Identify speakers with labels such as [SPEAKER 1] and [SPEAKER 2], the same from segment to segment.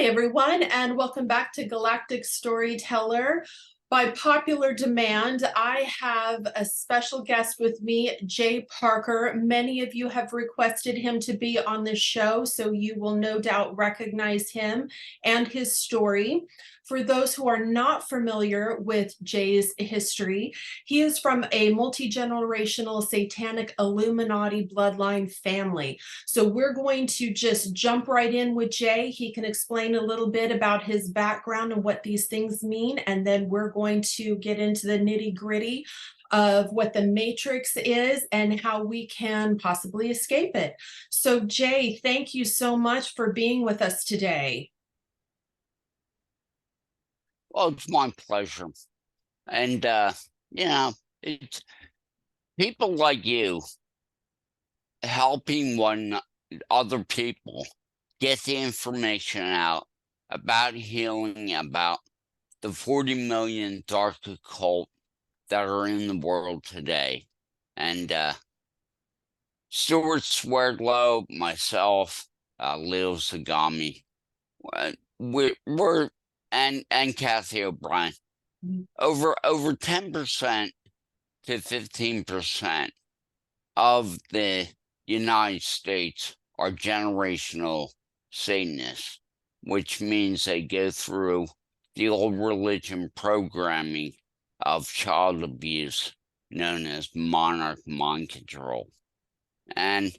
[SPEAKER 1] Hi, everyone, and welcome back to Galactic Storyteller. By popular demand, I have a special guest with me, Jay Parker. Many of you have requested him to be on this show, so you will no doubt recognize him and his story. For those who are not familiar with Jay's history, he is from a multi-generational Satanic Illuminati bloodline family. So we're going to just jump right in with Jay. He can explain a little bit about his background and what these things mean, and then we're going to get into the nitty-gritty of what the matrix is and how we can possibly escape it. So Jay, thank you so much for being with us today.
[SPEAKER 2] Well, it's my pleasure. And, it's people like you helping other people get the information out about healing, about the 40 million dark occult that are in the world today. And Stuart Swerdlow, myself, Leo Zagami, we're and Kathy O'Brien, over 10% to 15% of the United States are generational Satanists, which means they go through the old religion programming of child abuse known as monarch mind control. And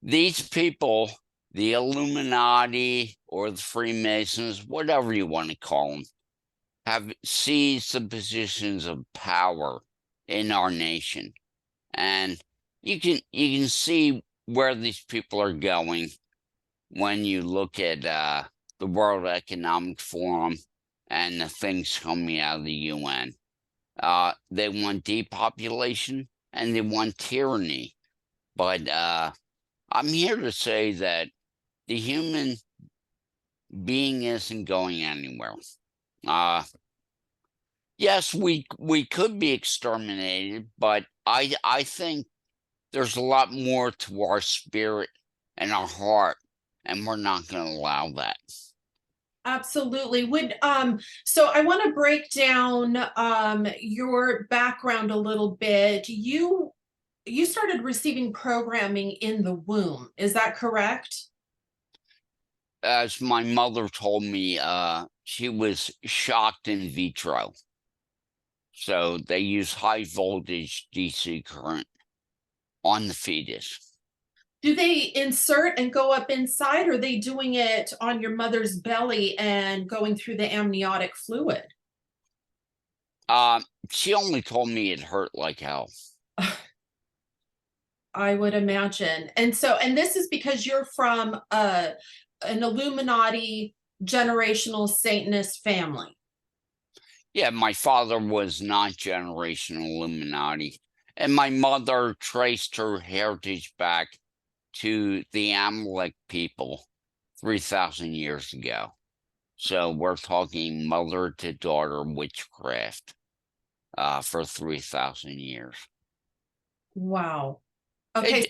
[SPEAKER 2] these people, the Illuminati or the Freemasons, whatever you want to call them, have seized the positions of power in our nation. And you can see where these people are going when you look at the World Economic Forum and the things coming out of the UN. They want depopulation and they want tyranny. But I'm here to say that the human being isn't going anywhere. Yes, we could be exterminated, but I think there's a lot more to our spirit and our heart, and we're not going to allow that.
[SPEAKER 1] Absolutely. So I want to break down your background a little bit. You started receiving programming in the womb. Is that correct?
[SPEAKER 2] As my mother told me, she was shocked in vitro. So they use high voltage DC current on the fetus.
[SPEAKER 1] Do they insert and go up inside, or are they doing it on your mother's belly and going through the amniotic fluid?
[SPEAKER 2] She only told me it hurt like hell.
[SPEAKER 1] I would imagine. And this is because you're from an Illuminati generational Satanist family.
[SPEAKER 2] Yeah, my father was not generational Illuminati, and my mother traced her heritage back to the Amalek people 3,000 years ago. So we're talking mother to daughter witchcraft for 3,000 years.
[SPEAKER 1] Wow. Okay.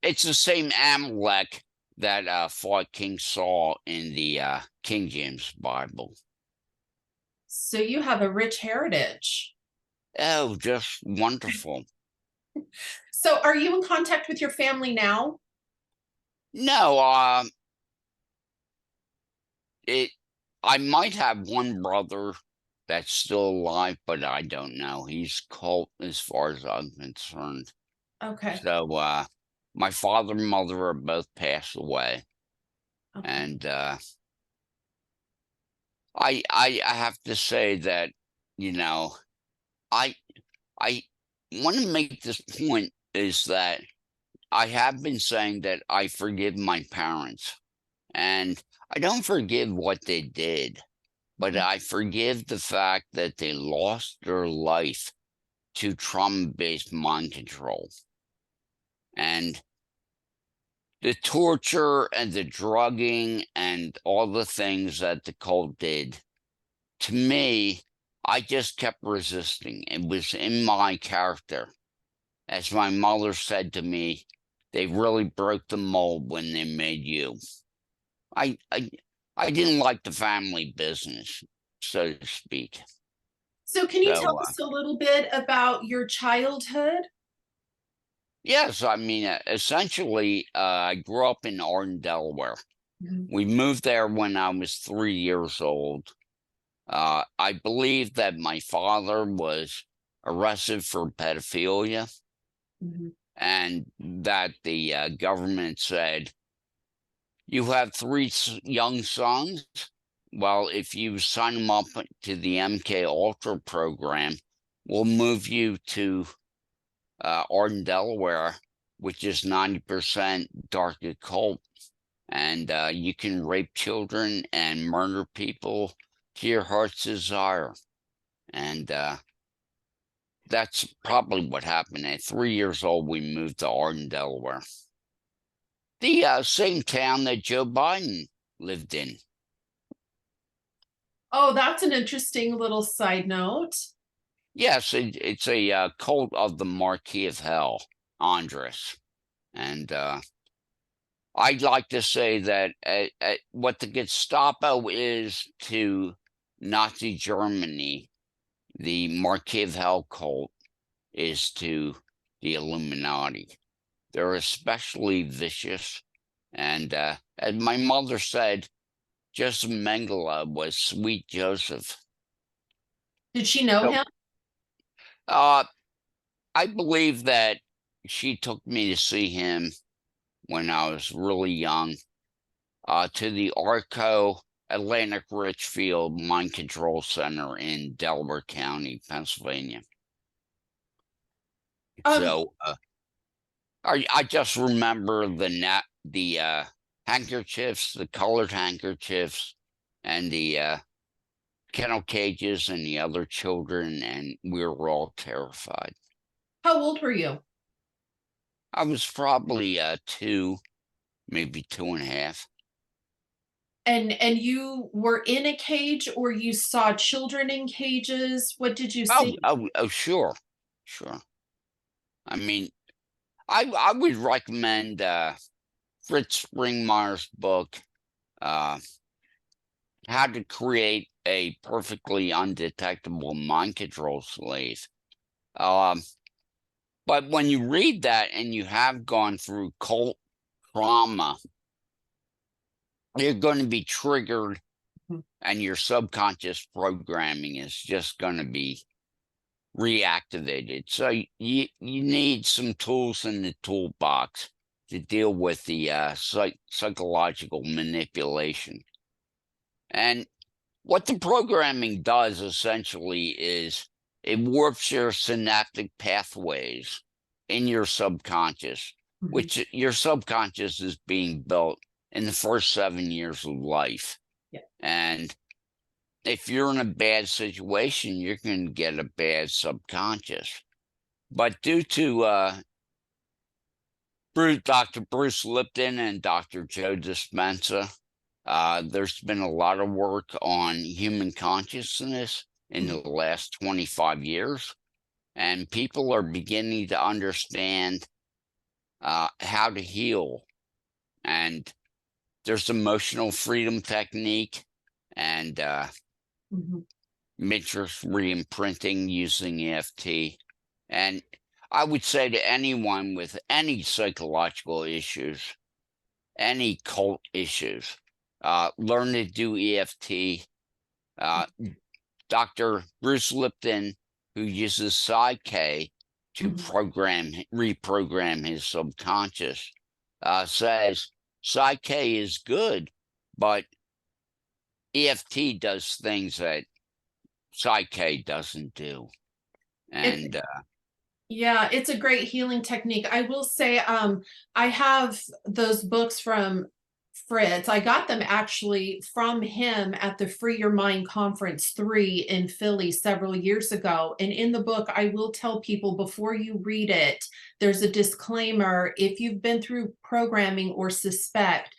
[SPEAKER 2] It's the same Amalek that fought King Saul in the King James Bible.
[SPEAKER 1] So you have a rich heritage.
[SPEAKER 2] Oh, just wonderful.
[SPEAKER 1] So are you in contact with your family now?
[SPEAKER 2] No, I might have one brother that's still alive, but I don't know. He's cult as far as I'm concerned.
[SPEAKER 1] Okay.
[SPEAKER 2] So my father and mother are both passed away.
[SPEAKER 1] Okay.
[SPEAKER 2] And I have to say that, I want to make this point is that I have been saying that I forgive my parents, and I don't forgive what they did, but I forgive the fact that they lost their life to trauma-based mind control. And the torture and the drugging and all the things that the cult did, to me, I just kept resisting. It was in my character. As my mother said to me, they really broke the mold when they made you. I I didn't like the family business, so to speak.
[SPEAKER 1] So can you tell
[SPEAKER 2] So,
[SPEAKER 1] us a little bit about your childhood?
[SPEAKER 2] yes, I mean, essentially, I grew up in Arden, Delaware.
[SPEAKER 1] Mhm,
[SPEAKER 2] We moved there when I was 3 years old. I believe that my father was arrested for pedophilia,
[SPEAKER 1] mhm,
[SPEAKER 2] and that the government said, "You have three young sons. Well, if you sign them up to the MK Ultra program, we'll move you to Arden, Delaware, which is 90% dark occult, and you can rape children and murder people to your heart's desire." And that's probably what happened. At 3 years old, we moved to Arden, Delaware, the same town that Joe Biden lived in.
[SPEAKER 1] Oh, that's an interesting little side note.
[SPEAKER 2] Yes, it's a cult of the Marquis of Hell, Andres. And I'd like to say that what the Gestapo is to Nazi Germany, the Marquis of Hell cult is to the Illuminati. They're especially vicious. And as my mother said, Joseph Mengele was sweet Joseph.
[SPEAKER 1] Did she know
[SPEAKER 2] So,
[SPEAKER 1] him?
[SPEAKER 2] uh, I believe that she took me to see him when I was really young, to the ARCO Atlantic Richfield Mind Control Center in Delaware County, Pennsylvania.
[SPEAKER 1] Um,
[SPEAKER 2] So I just remember the handkerchiefs, the colored handkerchiefs, and the kennel cages and the other children, and we were all terrified.
[SPEAKER 1] how old were you?
[SPEAKER 2] I was probably 2, maybe 2.5.
[SPEAKER 1] And you were in a cage or you saw children in cages? What did you
[SPEAKER 2] Oh,
[SPEAKER 1] see?
[SPEAKER 2] sure, sure. I mean, I would recommend Fritz Springmeier's book, uh, "How to Create a Perfectly Undetectable Mind Control Slave." Um, but when you read that and you have gone through cult trauma, you're going to be triggered,
[SPEAKER 1] Mhm.
[SPEAKER 2] and your subconscious programming is just going to be reactivated. So you need some tools in the toolbox to deal with the psychological manipulation. And what the programming does essentially is it warps your synaptic pathways in your subconscious,
[SPEAKER 1] Mhm.
[SPEAKER 2] which your subconscious is being built in the first 7 years of life.
[SPEAKER 1] Yeah.
[SPEAKER 2] And if you're in a bad situation, you're going to get a bad subconscious. But due to Dr. Bruce Lipton and Dr. Joe Dispenza, there's been a lot of work on human consciousness in the
[SPEAKER 1] Mhm.
[SPEAKER 2] last 25 years, and people are beginning to understand how to heal. And there's emotional freedom technique and
[SPEAKER 1] Mhm.
[SPEAKER 2] matrix re-imprinting using EFT. And I would say to anyone with any psychological issues, any cult issues, learn to do EFT. Dr. Bruce Lipton, who uses Psyche to
[SPEAKER 1] Mhm.
[SPEAKER 2] reprogram his subconscious, says Psyche is good, but EFT does things that Psyche doesn't do.
[SPEAKER 1] It's
[SPEAKER 2] And
[SPEAKER 1] Yeah, it's a great healing technique. I will say, I have those books from Fritz. I got them actually from him at the Free Your Mind Conference 3 in Philly several years ago. And in the book, I will tell people before you read it, there's a disclaimer. If you've been through programming or suspect,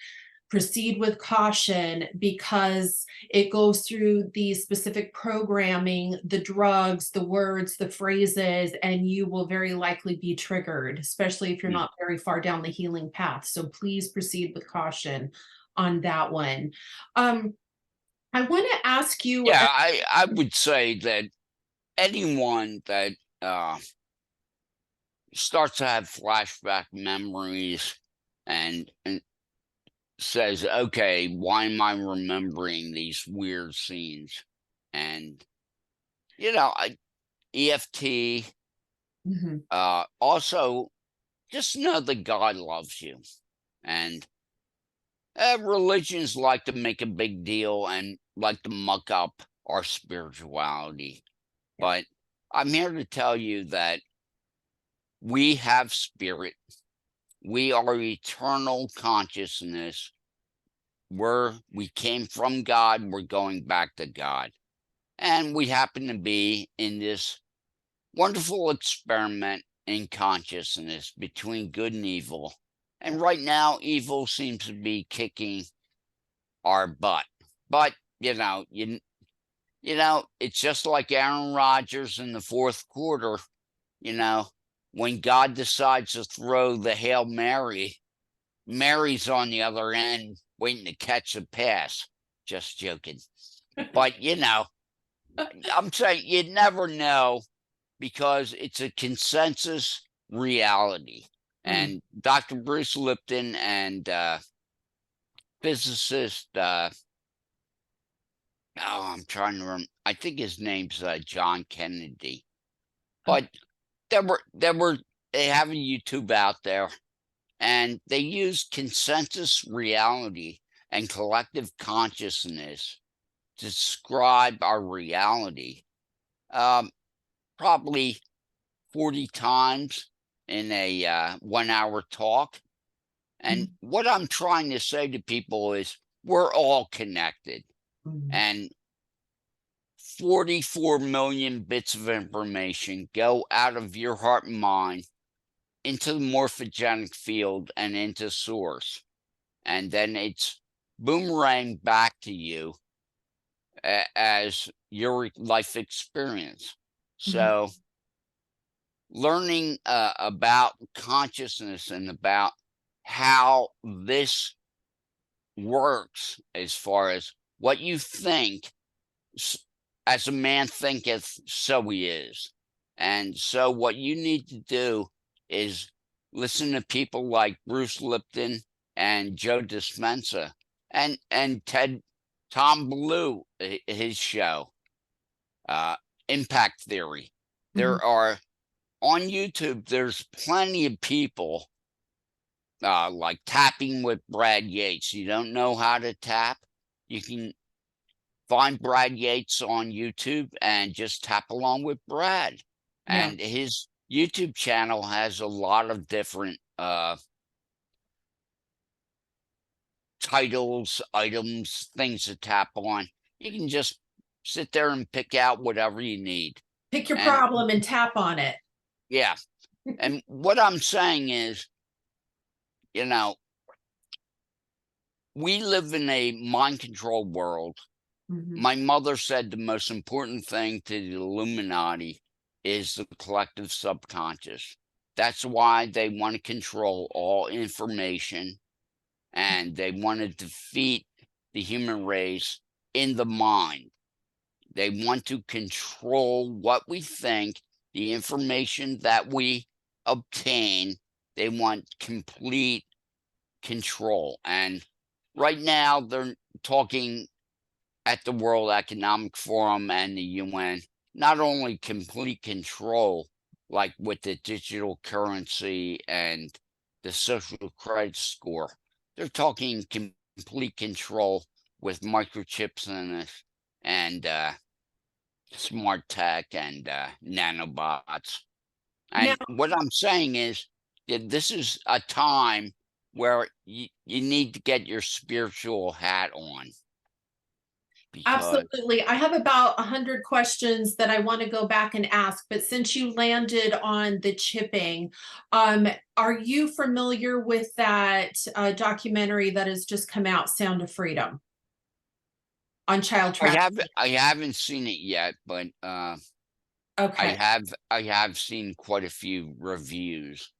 [SPEAKER 1] proceed with caution because it goes through the specific programming, the drugs, the words, the phrases, and you will very likely be triggered, especially if you're
[SPEAKER 2] mm,
[SPEAKER 1] not very far down the healing path. So please proceed with caution. on that one. I want to ask you.
[SPEAKER 2] Yeah, I would say that anyone that starts to have flashback memories and says, okay, why am I remembering these weird scenes? And EFT,
[SPEAKER 1] Mhm.
[SPEAKER 2] also just know that God loves you. And religions like to make a big deal and like to muck up our spirituality.
[SPEAKER 1] Yeah.
[SPEAKER 2] But I'm here to tell you that we have spirit. We are eternal consciousness. We came from God. We're going back to God. And we happen to be in this wonderful experiment in consciousness between good and evil. And right now, evil seems to be kicking our butt. But, it's just like Aaron Rodgers in the fourth quarter. When God decides to throw the Hail Mary, Mary's on the other end waiting to catch the pass. Just joking. But, I'm saying you never know because it's a consensus reality. And Dr. Bruce Lipton and physicist, I'm trying to remember, I think his name's John Kennedy. But they have a YouTube out there, and they use consensus reality and collective consciousness to describe our reality. Probably 40 times in a 1 hour talk. And what I'm trying to say to people is we're all connected. And 44 million bits of information go out of your heart and mind into the morphogenic field and into source. And then it's boomerang back to you as your life experience. So learning about consciousness and about how this works as far as what you think, as a man thinketh, so he is. And so what you need to do is listen to people like Bruce Lipton and Joe Dispenza and Tom Blue, his show, Impact Theory. There are on YouTube, there's plenty of people like tapping with Brad Yates. You don't know how to tap? You can find Brad Yates on YouTube and just tap along with Brad.
[SPEAKER 1] Yeah.
[SPEAKER 2] And his YouTube channel has a lot of different titles, items, things to tap on. You can just sit there and pick out whatever you need.
[SPEAKER 1] Pick your problem and tap on it.
[SPEAKER 2] Yeah. And what I'm saying is, we live in a mind control world. My mother said the most important thing to the Illuminati is the collective subconscious. That's why they want to control all information, and they want to defeat the human race in the mind. They want to control what we think, the information that we obtain. They want complete control. And right now, they're talking at the World Economic Forum and the UN, not only complete control, like with the digital currency and the social credit score, they're talking complete control with microchips in it and smart tech and nanobots. And what I'm saying is that this is a time where you need to get your spiritual hat on.
[SPEAKER 1] Absolutely. I have about 100 questions that I want to go back and ask, but since you landed on the chipping, are you familiar with that documentary that has just come out, Sound of Freedom, on child trafficking?
[SPEAKER 2] I haven't seen it yet, but
[SPEAKER 1] Okay.
[SPEAKER 2] I have seen quite a few reviews,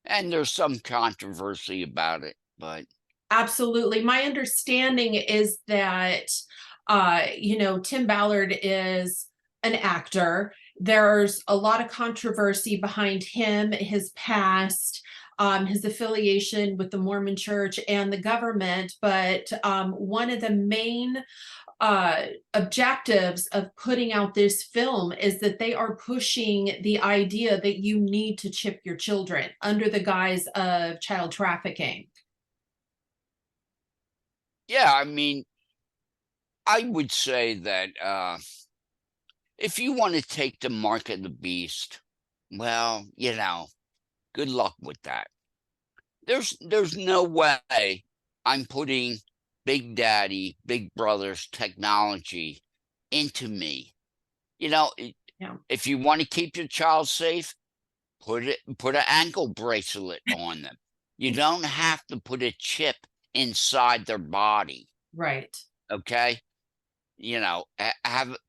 [SPEAKER 2] and there's some controversy about it, but
[SPEAKER 1] Absolutely. My understanding is that, Tim Ballard is an actor. There's a lot of controversy behind him, his past, his affiliation with the Mormon Church and the government. But one of the main objectives of putting out this film is that they are pushing the idea that you need to chip your children under the guise of child trafficking.
[SPEAKER 2] Yeah, I mean, I would say that if you want to take the mark of the beast, well, good luck with that. There's no way I'm putting Big Daddy, Big Brother's technology into me.
[SPEAKER 1] Yeah.
[SPEAKER 2] If you want to keep your child safe, put an ankle bracelet on them. You don't have to put a chip inside their body.
[SPEAKER 1] Right.
[SPEAKER 2] Okay?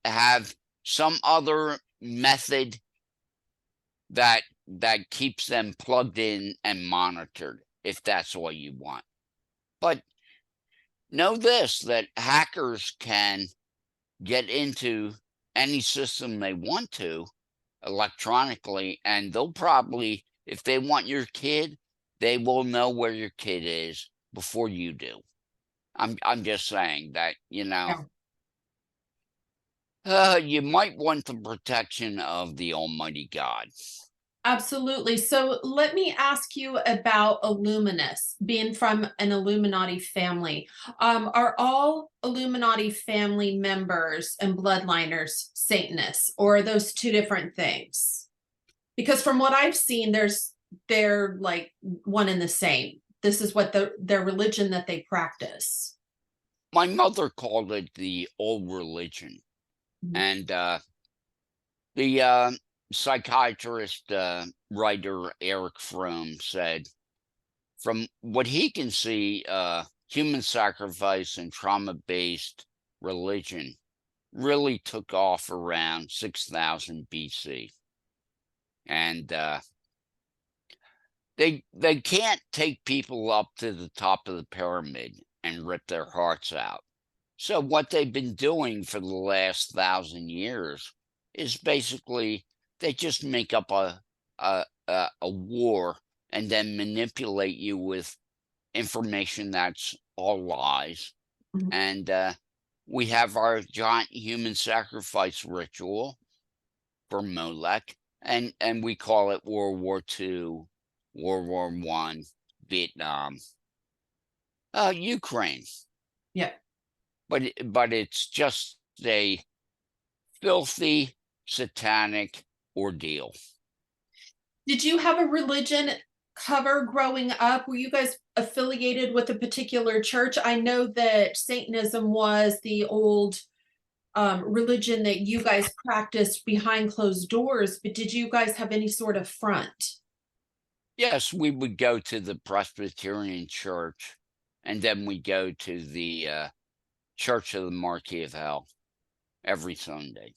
[SPEAKER 2] Have some other method that keeps them plugged in and monitored, if that's all you want. But know this, that hackers can get into any system they want to electronically, and they'll probably, if they want your kid, they will know where your kid is before you do. I'm just saying that,
[SPEAKER 1] Yeah.
[SPEAKER 2] You might want the protection of the Almighty God.
[SPEAKER 1] Absolutely. So let me ask you about illuminists, being from an Illuminati family. Are all Illuminati family members and bloodliners Satanists, or are those two different things? Because from what I've seen, they're like one and the same. This is what their religion that they practice.
[SPEAKER 2] My mother called it the old religion.
[SPEAKER 1] Mhm.
[SPEAKER 2] And the psychiatrist, writer Eric Fromm said, from what he can see, human sacrifice and trauma-based religion really took off around 6000 BC. And they can't take people up to the top of the pyramid and rip their hearts out. So what they've been doing for the last 1,000 years is basically they just make up a war and then manipulate you with information that's all lies.
[SPEAKER 1] Mhm.
[SPEAKER 2] And we have our giant human sacrifice ritual for Molech, and we call it World War II, World War I, Vietnam, Ukraine.
[SPEAKER 1] Yeah.
[SPEAKER 2] But it's just a filthy satanic ordeal.
[SPEAKER 1] Did you have a religion cover growing up? Were you guys affiliated with a particular church? I know that Satanism was the old religion that you guys practiced behind closed doors, but did you guys have any sort of front?
[SPEAKER 2] Yes, we would go to the Presbyterian church, and then we go to the Church of the Marquis of Hell every Sunday.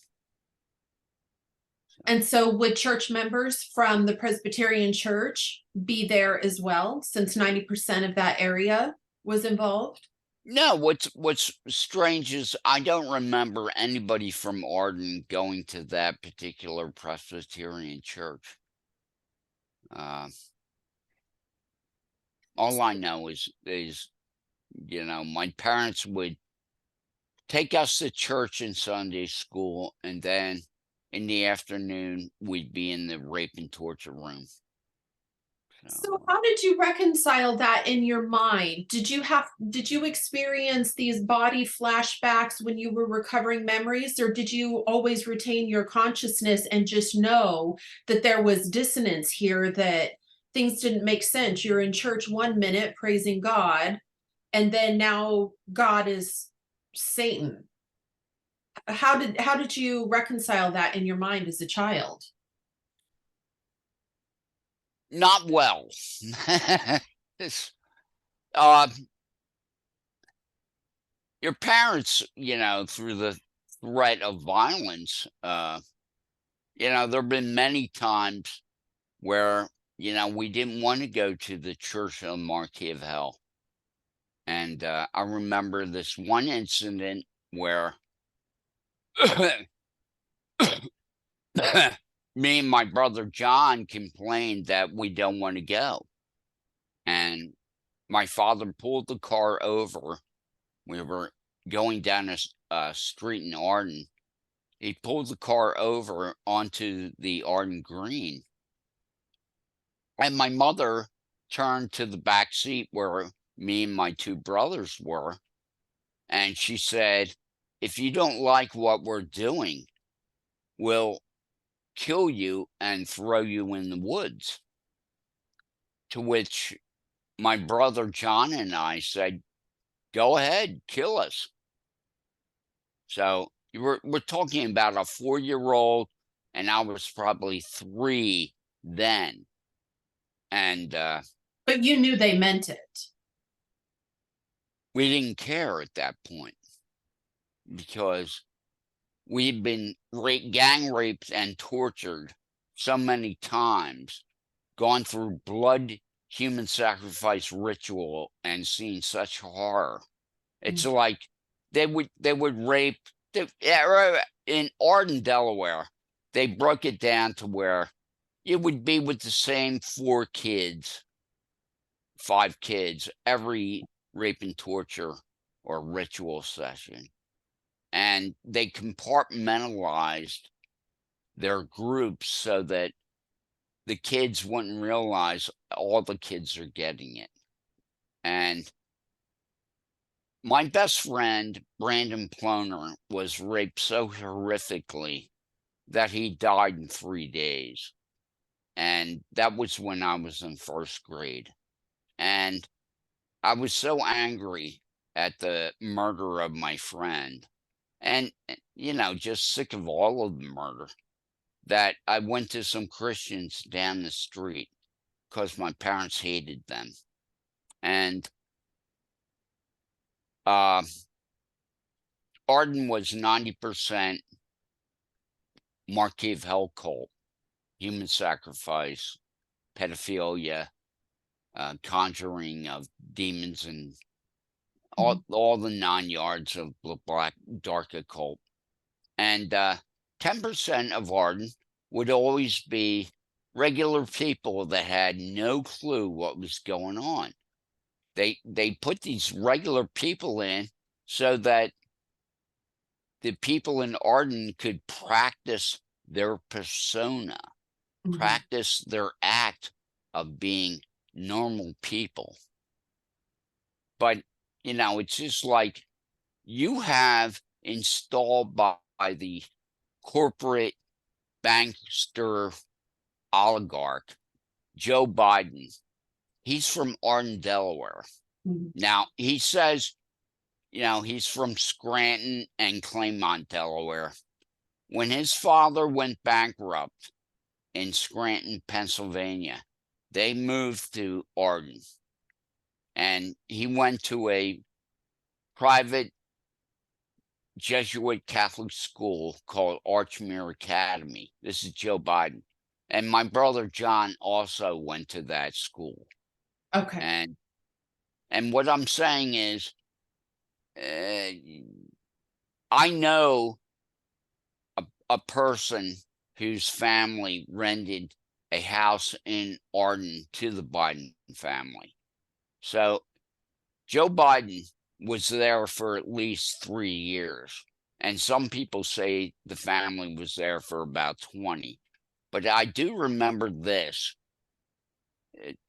[SPEAKER 1] And so would church members from the Presbyterian church be there as well, since 90% of that area was involved?
[SPEAKER 2] No, what's strange is I don't remember anybody from Arden going to that particular Presbyterian church. All I know is my parents would take us to church and Sunday school, and then in the afternoon we'd be in the rape and torture room.
[SPEAKER 1] So how did you reconcile that in your mind? Did you experience these body flashbacks when you were recovering memories, or did you always retain your consciousness and just know that there was dissonance here, that things didn't make sense? You're in church one minute praising God, and then now God is Satan. How did you reconcile that in your mind as a child?
[SPEAKER 2] Not well. This, uh, your parents, through the threat of violence, there have been many times where, we didn't want to go to the Church of the Marquis of Hell. And I remember this one incident where me and my brother John complained that we don't want to go. And my father pulled the car over. We were going down a street in Arden. He pulled the car over onto the Arden Green. And my mother turned to the back seat where me and my two brothers were. And she said, if you don't like what we're doing, we'll kill you and throw you in the woods. To which my brother John and I said, go ahead, kill us. So we're talking about a 4-year-old, and I was probably 3 then. And
[SPEAKER 1] But you knew they meant it.
[SPEAKER 2] we didn't care at that point because we'd been gang raped and tortured so many times, gone through blood human sacrifice ritual and seen such horror. It's like they would rape in Arden, Delaware. They broke it down to where it would be with the same 4 kids, 5 kids, every rape and torture or ritual session. And they compartmentalized their groups so that the kids wouldn't realize all the kids are getting it. And my best friend, Brandon Ploner, was raped so horrifically that he died in 3 days. And that was when I was in 1st grade. And I was so angry at the murder of my friend and, just sick of all of the murder that I went to some Christians down the street because my parents hated them. And Arden was 90% Marquis of Hell cult, human sacrifice, pedophilia, conjuring of demons, and all the 9 yards of the black dark occult. And 10% of Arden would always be regular people that had no clue what was going on. They put these regular people in so that the people in Arden could practice their persona, practice their act of being normal people. But, it's just like you have installed by the corporate bankster oligarch, Joe Biden. He's from Arden, Delaware. Now, he says, he's from Scranton and Claymont, Delaware. When his father went bankrupt in Scranton, Pennsylvania, they moved to Arden. And he went to a private Jesuit Catholic school called Archmere Academy. This is Joe Biden. And my brother John also went to that school.
[SPEAKER 1] Okay.
[SPEAKER 2] And what I'm saying is, I know a person whose family rented a house in Arden to the Biden family. So Joe Biden was there for at least 3 years. And some people say the family was there for about 20. But I do remember this.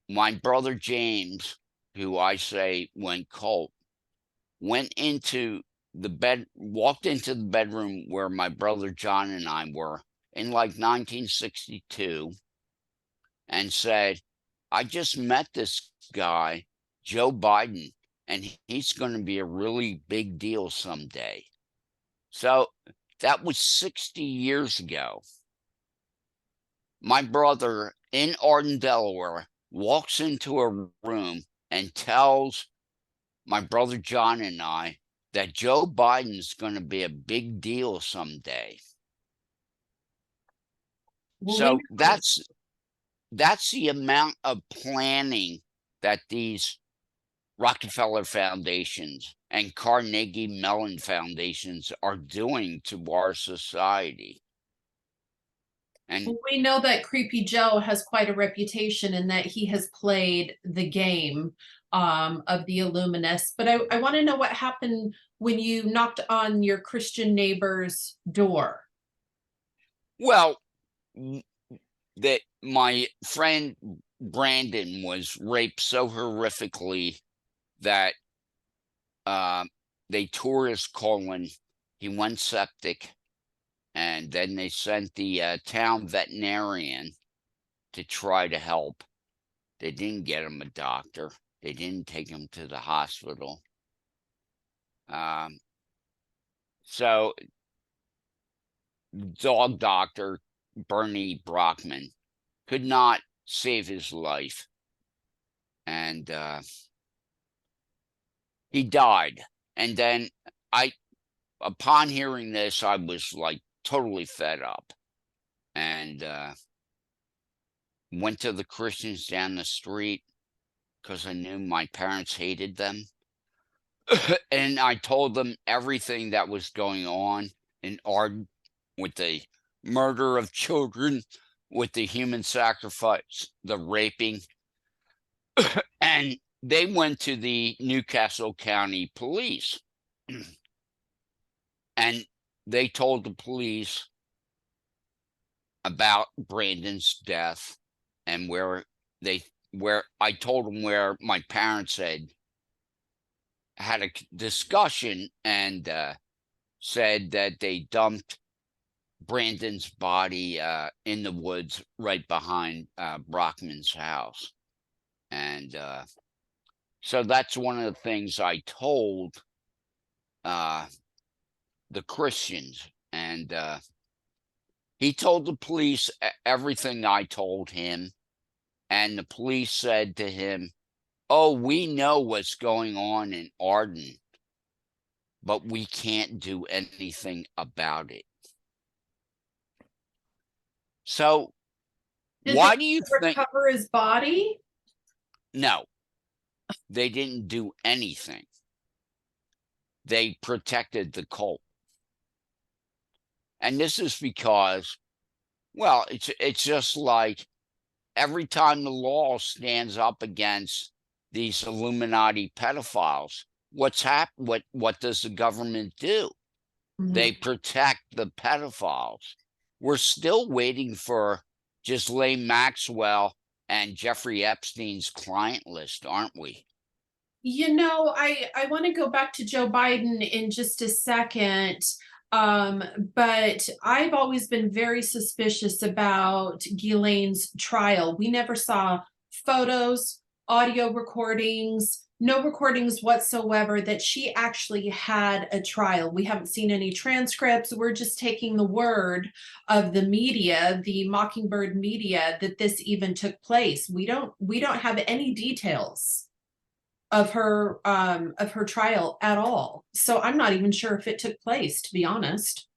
[SPEAKER 2] My brother James, who I say went cult, walked into the bedroom where my brother John and I were in like 1962 and said, I just met this guy, Joe Biden, and he's going to be a really big deal someday. So that was 60 years ago. My brother in Arden, Delaware, walks into a room and tells my brother John and I that Joe Biden's going to be a big deal someday. So that's the amount of planning that these Rockefeller foundations and Carnegie Mellon foundations are doing to our society. And
[SPEAKER 1] we know that Creepy Joe has quite a reputation in that he has played the game of the illuminists. But I want to know what happened when you knocked on your Christian neighbor's door.
[SPEAKER 2] well, that my friend Brandon was raped so horrifically that they tore his colon. He went septic, and then they sent the town veterinarian to try to help. They didn't get him a doctor. They didn't take him to the hospital. So dog doctor Bernie Brockman could not save his life, and he died. And then upon hearing this, I was like totally fed up, and went to the Christians down the street because I knew my parents hated them. And I told them everything that was going on in Arden with the murder of children, with the human sacrifice, the raping. And they went to the Newcastle County Police. And they told the police about Brandon's death, and where I told them where my parents had a discussion, and said that they dumped Brandon's body in the woods right behind Brockman's house. And so that's one of the things I told the Christians. And he told the police everything I told him. And the police said to him, "Oh, we know what's going on in Arden, but we can't do anything about it." So why do you think?
[SPEAKER 1] Recover his body?
[SPEAKER 2] No, they didn't do anything. They protected the cult. And this is because, well, it's just like every time the law stands up against these Illuminati pedophiles, what does the government do?
[SPEAKER 1] Mhm.
[SPEAKER 2] They protect the pedophiles. We're still waiting for Ghislaine Maxwell and Jeffrey Epstein's client list, aren't we?
[SPEAKER 1] You know, I want to go back to Joe Biden in just a second. But I've always been very suspicious about Ghislaine's trial. We never saw photos, audio recordings, no recordings whatsoever that she actually had a trial. We haven't seen any transcripts. We're just taking the word of the media, the Mockingbird media, that this even took place. We don't have any details of her trial at all. So I'm not even sure if it took place, to be honest.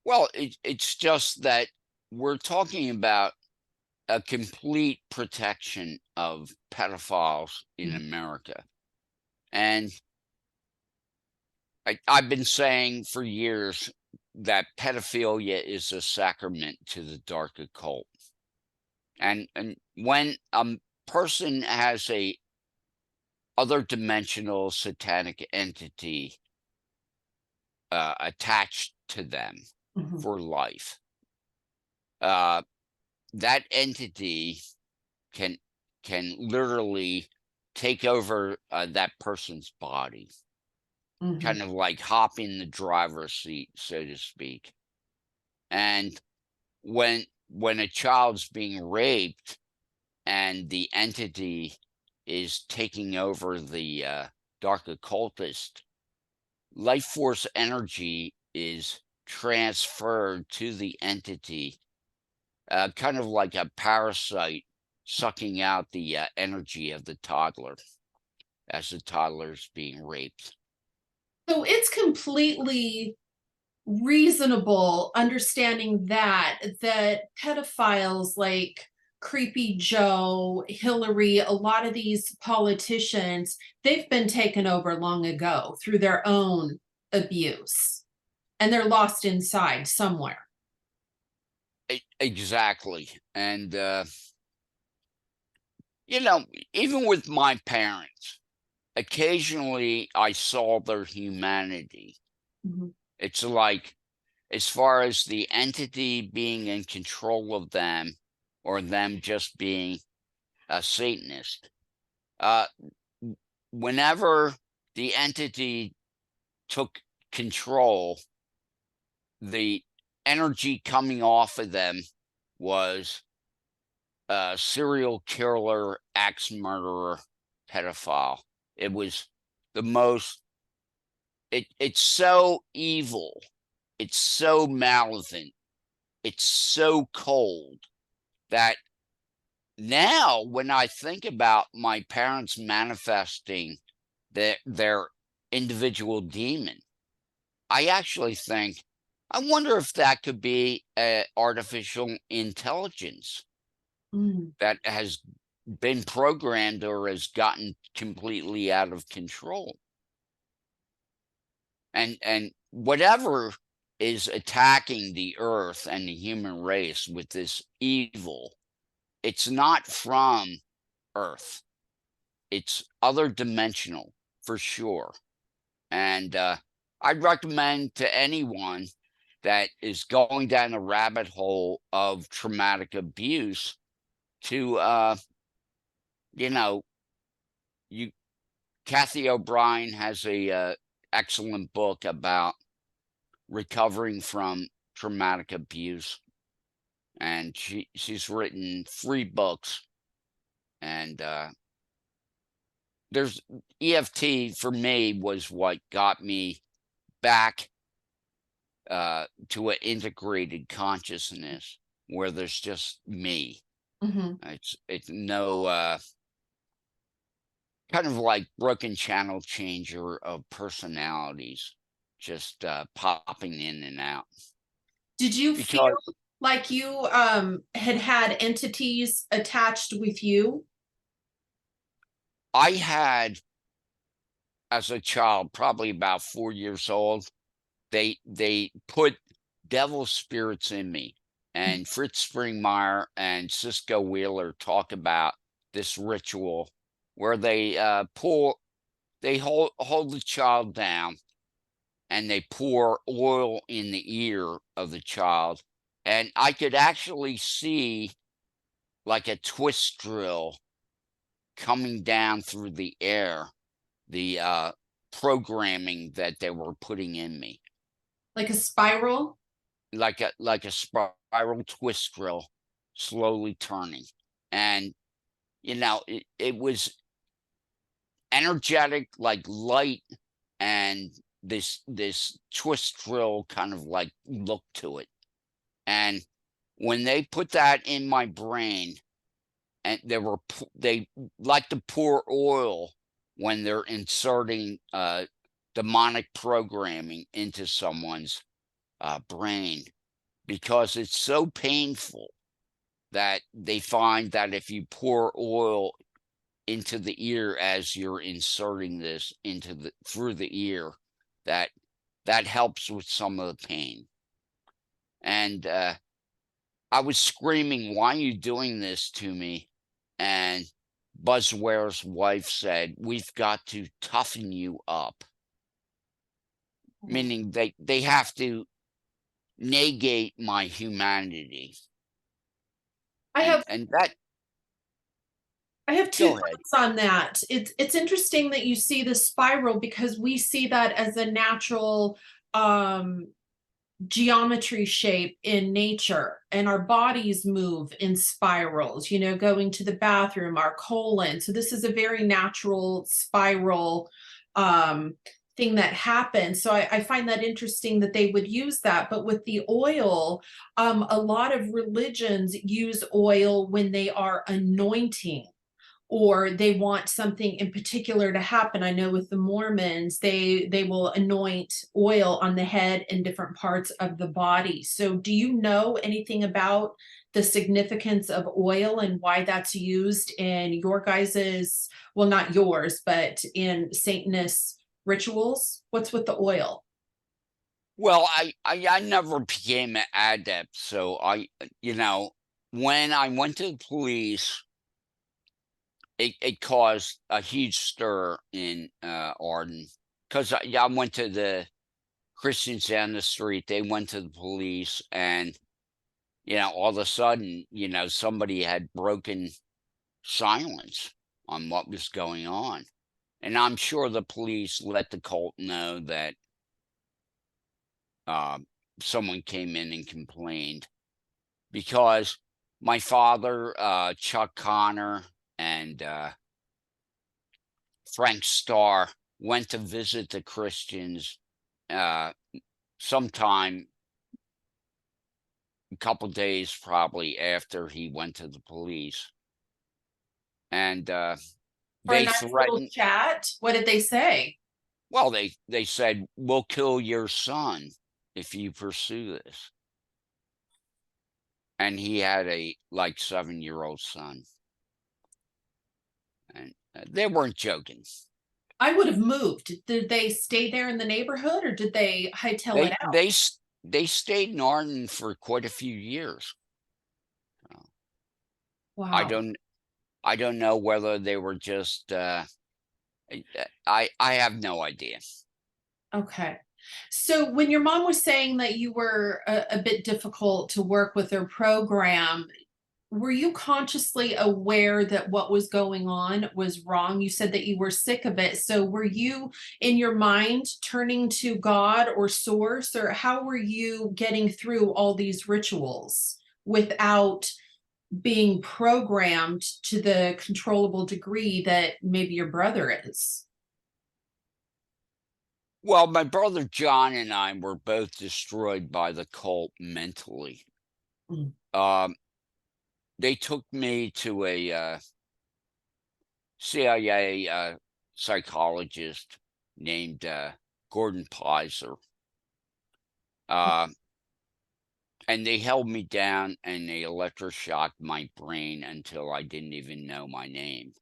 [SPEAKER 2] Well, it's just that we're talking about a complete protection of pedophiles in America. And I've been saying for years that pedophilia is a sacrament to the dark occult. And when a person has a other dimensional satanic entity attached to them for life, that entity can literally take over that person's body, kind of like hop in the driver's seat, so to speak. And when a child's being raped and the entity is taking over the dark occultist, life force energy is transferred to the entity, kind of like a parasite sucking out the energy of the toddler as the toddler's being raped.
[SPEAKER 1] So it's completely reasonable understanding that pedophiles like Creepy Joe, Hillary, a lot of these politicians, they've been taken over long ago through their own abuse, and they're lost inside somewhere.
[SPEAKER 2] Exactly. And, you know, even with my parents, occasionally I saw their humanity.
[SPEAKER 1] Mhm.
[SPEAKER 2] It's like, as far as the entity being in control of them or them just being a Satanist, uh, whenever the entity took control, the energy coming off of them was serial killer, axe murderer, pedophile. It was the most. It's so evil. It's so malevolent. It's so cold that now, when I think about my parents manifesting their individual demon, I actually think, I wonder if that could be artificial intelligence
[SPEAKER 1] Mm.
[SPEAKER 2] that has been programmed or has gotten completely out of control. And whatever is attacking the earth and the human race with this evil, it's not from earth. It's other dimensional for sure. And I'd recommend to anyone that is going down a rabbit hole of traumatic abuse to you know, you Kathy O'Brien has a excellent book about recovering from traumatic abuse, and she's written 3 books. And there's EFT for me was what got me back to an integrated consciousness where there's just me.
[SPEAKER 1] Mhm.
[SPEAKER 2] It's no kind of like broken channel changer of personalities, just popping in and out.
[SPEAKER 1] Did you feel
[SPEAKER 2] Because
[SPEAKER 1] like you had entities attached with you?
[SPEAKER 2] I had, as a child, probably about 4 years old, they put devil spirits in me. And Fritz Springmeier and Cisco Wheeler talk about this ritual where they hold the child down and they pour oil in the ear of the child. And I could actually see like a twist drill coming down through the air, the programming that they were putting in me,
[SPEAKER 1] Like a spiral?
[SPEAKER 2] like a spiral twist drill slowly turning. And it was energetic, like light, and this twist drill kind of like look to it. And when they put that in my brain, and they like to pour oil when they're inserting demonic programming into someone's brain, because it's so painful that they find that if you pour oil into the ear as you're inserting this into the through the ear, that that helps with some of the pain. And I was screaming, "Why are you doing this to me?" And Buzzware's wife said, "We've got to toughen you up," meaning they have to negate my humanity.
[SPEAKER 1] I
[SPEAKER 2] And
[SPEAKER 1] have
[SPEAKER 2] and that
[SPEAKER 1] I have two
[SPEAKER 2] Go ahead.
[SPEAKER 1] thoughts on that. It's interesting that you see the spiral because we see that as a natural geometry shape in nature, and our bodies move in spirals, going to the bathroom, our colon. So this is a very natural spiral um thing that happens. So I find that interesting that they would use that. But with the oil, a lot of religions use oil when they are anointing or they want something in particular to happen. I know with the Mormons, they will anoint oil on the head and different parts of the body. So do you know anything about the significance of oil and why that's used in your guys's, well, not yours, but in Satanist rituals? What's with the oil?
[SPEAKER 2] Well, I never became an adept, so when I went to the police, it caused a huge stir in Arden, because I went to the Christians down the street. They went to the police, and all of a sudden, somebody had broken silence on what was going on, and I'm sure the police let the cult know that uh, someone came in and complained, because my father, Chuck Connor, and Frank Starr went to visit the Christians uh, sometime a couple days probably after he went to the police, and
[SPEAKER 1] For a
[SPEAKER 2] they
[SPEAKER 1] nice little
[SPEAKER 2] threatened.
[SPEAKER 1] chat? What did they say?
[SPEAKER 2] Well, they said, "We'll kill your son if you pursue this," and he had a like 7-year-old son, and they weren't joking.
[SPEAKER 1] I would have moved. Did they stay there in the neighborhood or did they hightail it
[SPEAKER 2] They
[SPEAKER 1] out?
[SPEAKER 2] they s- they stayed in Arden for quite a few years. Uh, I
[SPEAKER 1] Wow.
[SPEAKER 2] don't I don't know whether they were just. I have no idea.
[SPEAKER 1] Okay. So when your mom was saying that you were a bit difficult to work with her program, were you consciously aware that what was going on was wrong? You said that you were sick of it. So were you in your mind turning to God or source, or how were you getting through all these rituals without being programmed to the controllable degree that maybe your brother is?
[SPEAKER 2] Well, my brother John and I were both destroyed by the cult mentally.
[SPEAKER 1] Mm.
[SPEAKER 2] Um, they took me to a CIA psychologist named Gordon Pizer, uh, and they held me down and they electroshocked my brain until I didn't even know my name.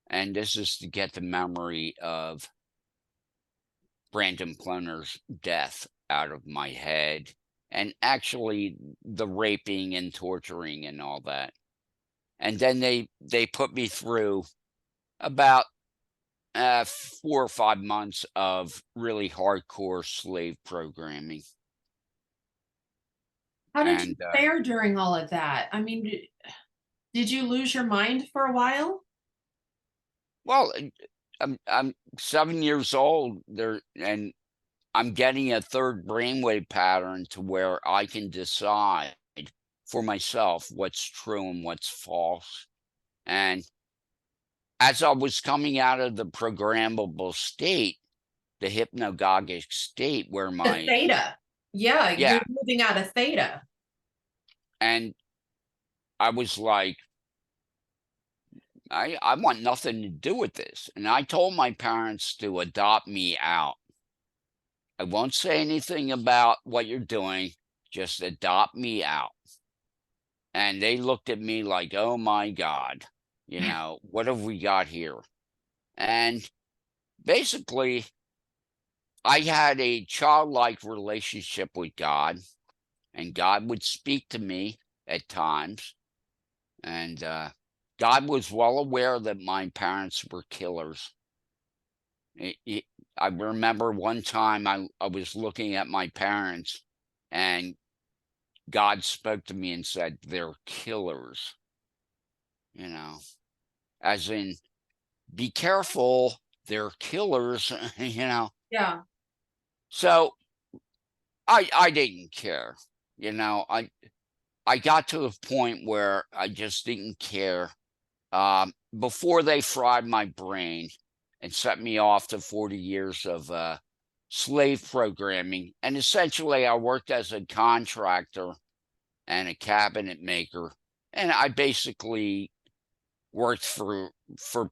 [SPEAKER 2] And this is to get the memory of Brandon Ploner's death out of my head, and actually the raping and torturing and all that. And then they put me through about 4 or 5 months of really hardcore slave programming.
[SPEAKER 1] How did you
[SPEAKER 2] And
[SPEAKER 1] fare during all of that? I mean, did you lose your mind for a while?
[SPEAKER 2] well, I'm 7 years old there, and I'm getting a third brainwave pattern to where I can decide for myself what's true and what's false. And as I was coming out of the programmable state, the hypnagogic state where
[SPEAKER 1] The
[SPEAKER 2] my.
[SPEAKER 1] theta. Yeah, you're
[SPEAKER 2] Yeah,
[SPEAKER 1] moving out of theta.
[SPEAKER 2] and I was like, I want nothing to do with this. And I told my parents to adopt me out. I won't say anything about what you're doing, just adopt me out. And they looked at me like, oh my God, what have we got here? And basically, I had a childlike relationship with God, and God would speak to me at times. And God was well aware that my parents were killers. I remember one time I was looking at my parents, and God spoke to me and said, they're killers, you know, as in, be careful, they're killers, you know.
[SPEAKER 1] Yeah.
[SPEAKER 2] So I didn't care, you know. I got to a point where I just didn't care. Before they fried my brain and set me off to 40 years of slave programming. And essentially, I worked as a contractor and a cabinet maker. And I basically worked for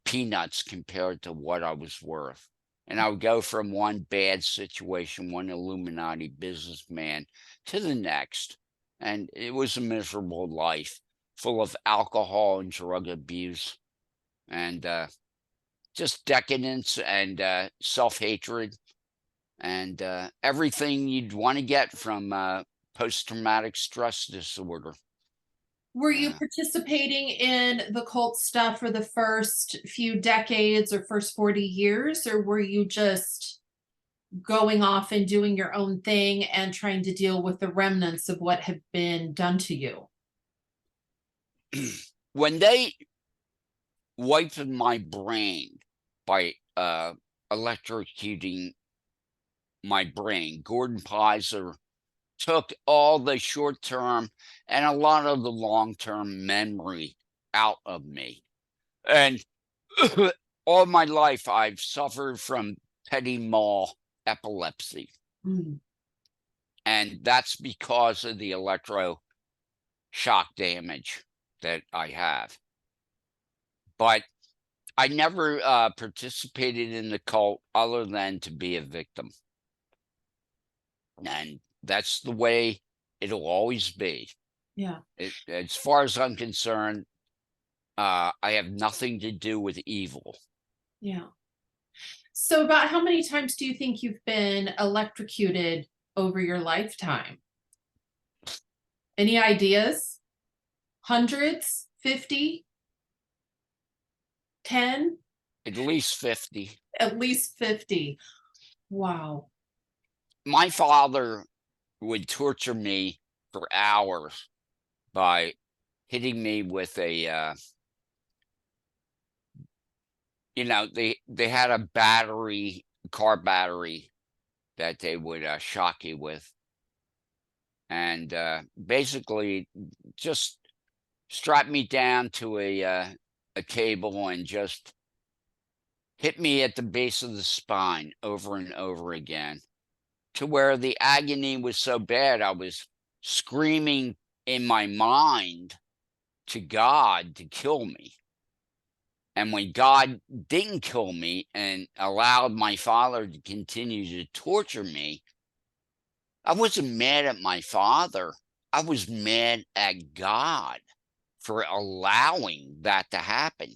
[SPEAKER 2] peanuts compared to what I was worth. And I would go from one bad situation, one Illuminati businessman, to the next. And it was a miserable life full of alcohol and drug abuse and just decadence and self-hatred and everything you'd want to get from post-traumatic stress disorder.
[SPEAKER 1] Were you participating in the cult stuff for the first few decades or first 40 years, or were you just going off and doing your own thing and trying to deal with the remnants of what had been done to you?
[SPEAKER 2] When they wiped my brain by electrocuting my brain, Gordon Pizer took all the short-term and a lot of the long-term memory out of me. And all my life, I've suffered from petit mal epilepsy.
[SPEAKER 1] Mm.
[SPEAKER 2] And that's because of the electroshock damage that I have. But I never participated in the cult other than to be a victim. And that's the way it'll always be.
[SPEAKER 1] Yeah.
[SPEAKER 2] As far as I'm concerned, I have nothing to do with evil.
[SPEAKER 1] Yeah. So about how many times do you think you've been electrocuted over your lifetime? Any ideas? Hundreds? 50? 10?
[SPEAKER 2] At least 50.
[SPEAKER 1] At least 50. Wow.
[SPEAKER 2] My father would torture me for hours by hitting me with a they had a battery, car battery that they would shock you with, and basically just strap me down to a table and just hit me at the base of the spine over and over again, to where the agony was so bad I was screaming in my mind to God to kill me. And when God didn't kill me and allowed my father to continue to torture me, I wasn't mad at my father. I was mad at God for allowing that to happen.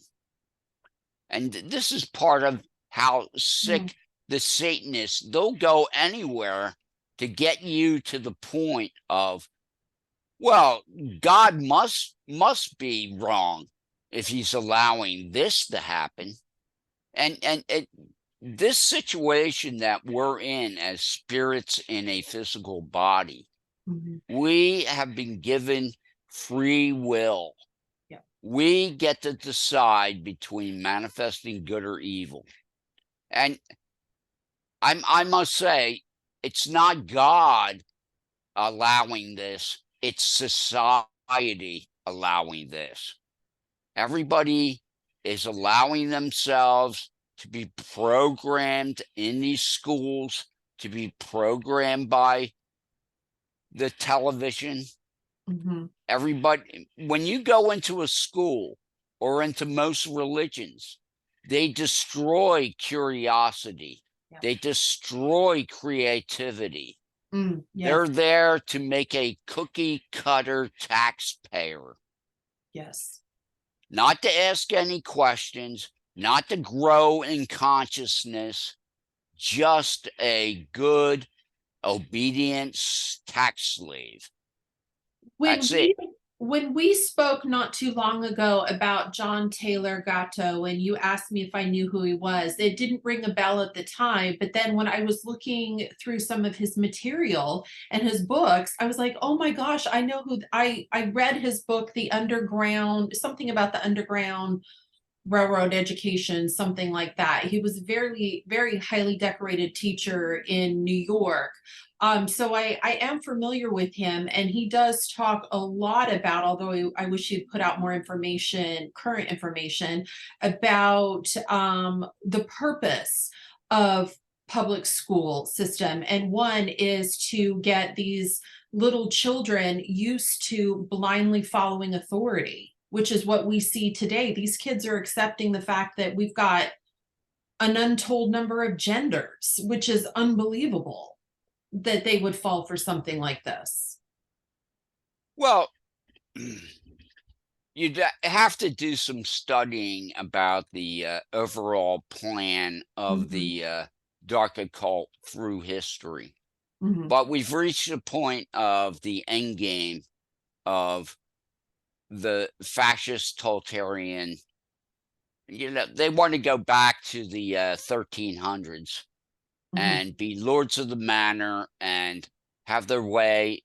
[SPEAKER 2] And this is part of how sick the Satanists, they'll go anywhere to get you to the point of, well, God must be wrong if he's allowing this to happen. And this situation that we're in as spirits in a physical body, we have been given free will.
[SPEAKER 1] Yeah.
[SPEAKER 2] We get to decide between manifesting good or evil. And I must say, it's not God allowing this, it's society allowing this. Everybody is allowing themselves to be programmed in these schools, to be programmed by the television. Everybody, when you go into a school or into most religions, they destroy curiosity.
[SPEAKER 1] Yeah.
[SPEAKER 2] They destroy creativity.
[SPEAKER 1] Yeah.
[SPEAKER 2] They're there to make a cookie cutter taxpayer.
[SPEAKER 1] Yes.
[SPEAKER 2] Not to ask any questions, not to grow in consciousness, just a good, obedient tax slave. That's it.
[SPEAKER 1] When we spoke not too long ago about John Taylor Gatto, and you asked me if I knew who he was, it didn't ring a bell at the time. But then when I was looking through some of his material and his books, I was like, oh my gosh, I know who I read his book, The Underground, something about the Underground Railroad Education, something like that. He was a very, very highly decorated teacher in New York. So I am familiar with him, and he does talk a lot about, although I wish he'd put out more information, current information, about the purpose of public school system. And one is to get these little children used to blindly following authority, which is what we see today. These kids are accepting the fact that we've got an untold number of genders, which is unbelievable that they would fall for something like this.
[SPEAKER 2] Well, you'd have to do some studying about the overall plan of the dark occult through history. But we've reached a point of the end game of the fascist totalitarian. They want to go back to the 1300s and be lords of the manor and have their way.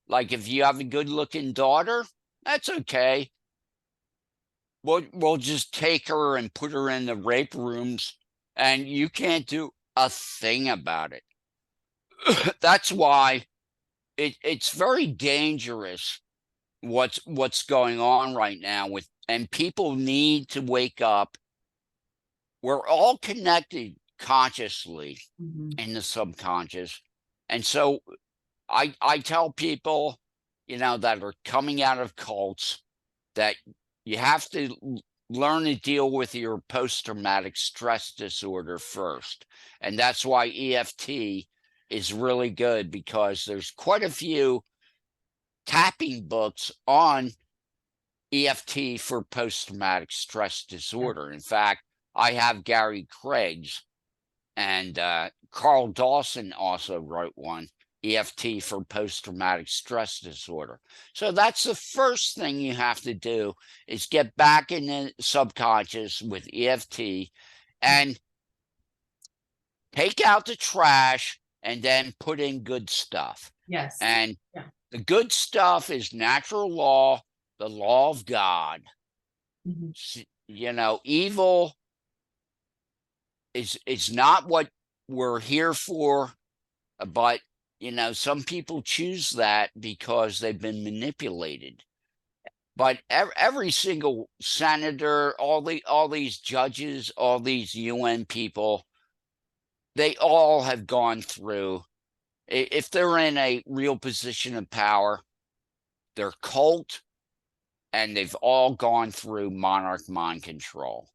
[SPEAKER 2] Like, if you have a good looking daughter, that's okay. We'll just take her and put her in the rape rooms, and you can't do a thing about it. That's why it's very dangerous what's going on right now and people need to wake up. We're all connected consciously in the subconscious. And so I tell people, that are coming out of cults, that you have to learn to deal with your post-traumatic stress disorder first. And that's why EFT is really good, because there's quite a few tapping books on EFT for post-traumatic stress disorder. In fact, I have Gary Craig's, and Carl Dawson also wrote one, EFT for post-traumatic stress disorder. So that's the first thing you have to do, is get back in the subconscious with EFT and take out the trash and then put in good stuff.
[SPEAKER 1] Yes.
[SPEAKER 2] And the good stuff is natural law, the law of God. Evil is not what we're here for, but some people choose that because they've been manipulated. But every single senator, all these judges, all these UN people, they all have gone through. If they're in a real position of power, they're cult, and they've all gone through monarch mind control.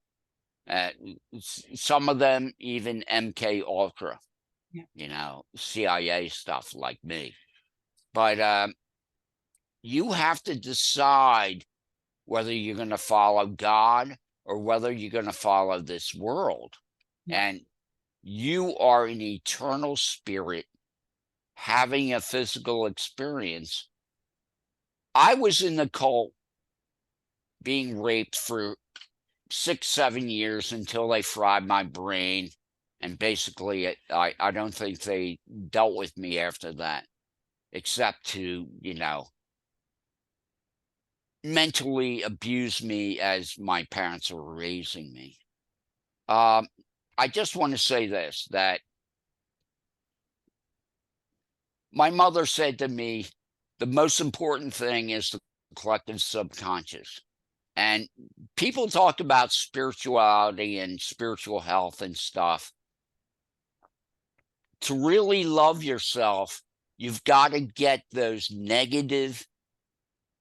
[SPEAKER 2] Some of them even MK Ultra, CIA stuff like me. But you have to decide whether you're going to follow God or whether you're going to follow this world. And you are an eternal spirit having a physical experience. I was in the cult being raped for 6-7 years until they fried my brain. And basically, I don't think they dealt with me after that, except to, mentally abuse me as my parents were raising me. I just want to say this, that my mother said to me, the most important thing is the collective subconscious. And people talk about spirituality and spiritual health and stuff. To really love yourself, you've got to get those negative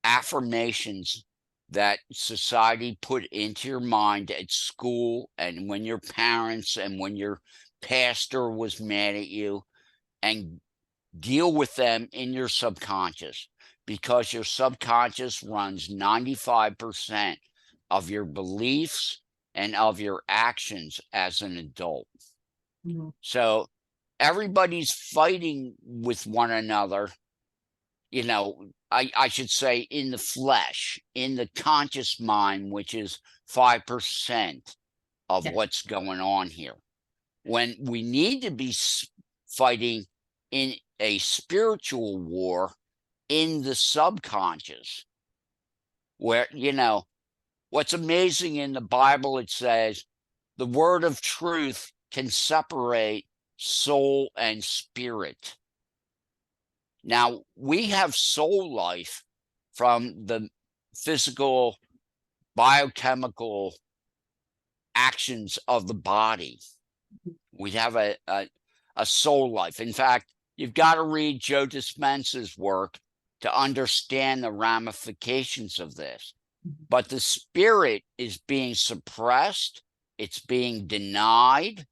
[SPEAKER 2] affirmations that society put into your mind at school, and when your parents and when your pastor was mad at you, and deal with them in your subconscious, because your subconscious runs 95% of your beliefs and of your actions as an adult. So everybody's fighting with one another, I should say, in the flesh, in the conscious mind, which is 5% of what's going on here. When we need to be fighting in a spiritual war in the subconscious, where, what's amazing in the Bible, it says the word of truth can separate soul and spirit. Now, we have soul life from the physical, biochemical actions of the body. We have a soul life. In fact, you've got to read Joe Dispenza's work to understand the ramifications of this. But the spirit is being suppressed. It's being denied.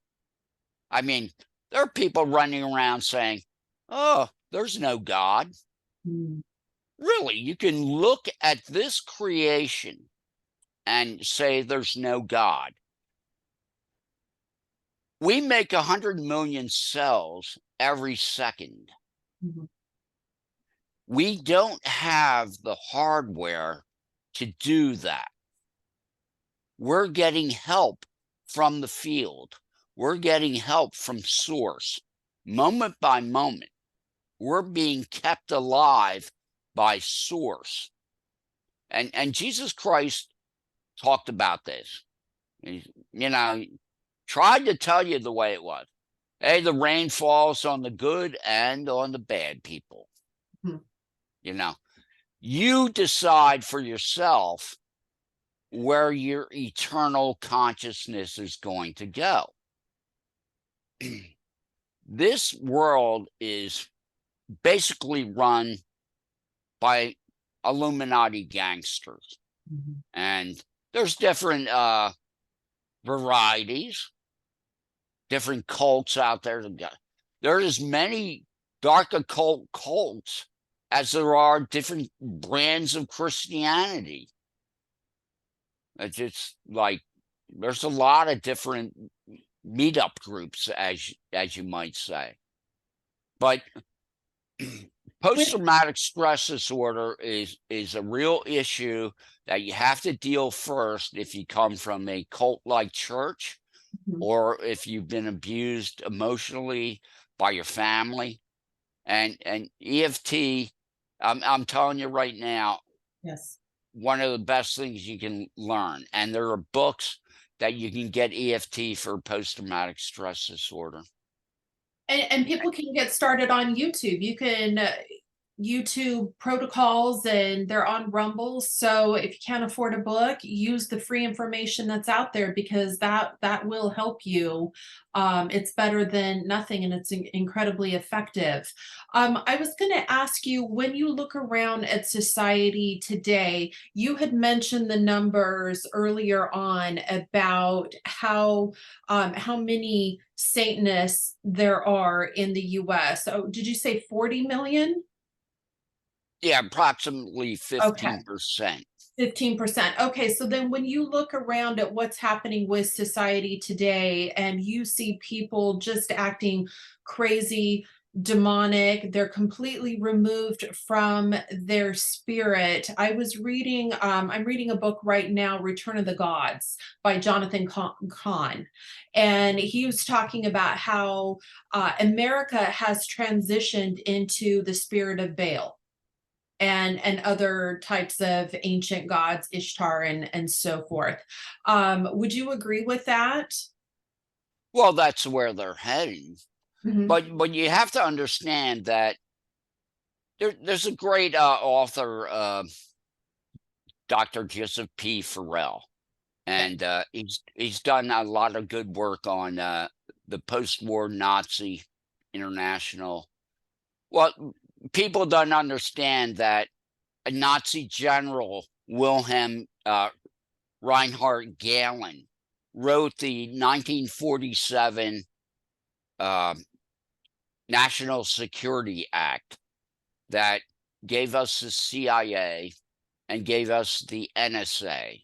[SPEAKER 2] I mean, there are people running around saying, oh, there's no God. really, you can look at this creation and say there's no God. We make 100 million cells every second.
[SPEAKER 1] Mhm.
[SPEAKER 2] We don't have the hardware to do that. We're getting help from the field. We're getting help from source. Moment by moment, we're being kept alive by source. And Jesus Christ talked about this. He, tried to tell you the way it was. Hey, the rain falls on the good and on the bad people.
[SPEAKER 1] Mhm.
[SPEAKER 2] You decide for yourself where your eternal consciousness is going to go. This world is basically run by Illuminati gangsters.
[SPEAKER 1] Mhm.
[SPEAKER 2] And there's different varieties, different cults out there. There are as many dark occult cults as there are different brands of Christianity. It's just like there's a lot of different meetup groups, as you might say. But post-traumatic stress disorder is a real issue that you have to deal first if you come from a cult-like church,
[SPEAKER 1] Mhm.
[SPEAKER 2] or if you've been abused emotionally by your family. And EFT, I'm telling you right now,
[SPEAKER 1] Yes.
[SPEAKER 2] one of the best things you can learn. And there are books that you can get EFT for post-traumatic stress disorder.
[SPEAKER 1] And people can get started on YouTube. You can YouTube protocols, and they're on Rumble. So if you can't afford a book, use the free information that's out there, because that will help you. It's better than nothing, and it's incredibly effective. I was going to ask you, when you look around at society today, you had mentioned the numbers earlier on about how many Satanists there are in the US. Oh, did you say 40 million?
[SPEAKER 2] Yeah, approximately
[SPEAKER 1] Okay.
[SPEAKER 2] 15%.
[SPEAKER 1] 15%. Okay, so then when you look around at what's happening with society today and you see people just acting crazy, demonic, they're completely removed from their spirit. I'm reading a book right now, Return of the Gods by Jonathan Kahn. And he was talking about how America has transitioned into the spirit of Baal and other types of ancient gods, Ishtar and so forth. Would you agree with that?
[SPEAKER 2] Well, that's where they're heading.
[SPEAKER 1] Mhm.
[SPEAKER 2] But you have to understand that there's a great author, Dr. Joseph P. Farrell,
[SPEAKER 1] Okay.
[SPEAKER 2] and he's done a lot of good work on the post-war Nazi international. Well, people don't understand that a Nazi general, Wilhelm Reinhard Gehlen, wrote the 1947 uh, National Security Act that gave us the CIA and gave us the NSA.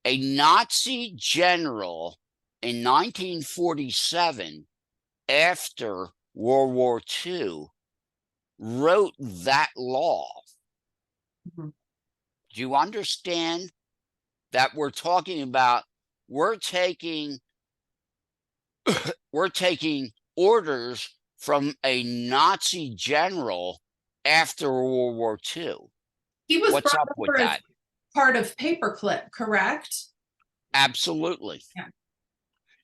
[SPEAKER 2] A Nazi general in 1947, after World War II, wrote that law.
[SPEAKER 1] Mhm.
[SPEAKER 2] Do you understand that we're talking about, we're taking orders from a Nazi general after World War II?
[SPEAKER 1] He was
[SPEAKER 2] What's
[SPEAKER 1] brought
[SPEAKER 2] up with
[SPEAKER 1] over as
[SPEAKER 2] that?
[SPEAKER 1] part of Paperclip, correct?
[SPEAKER 2] Absolutely.
[SPEAKER 1] Yeah.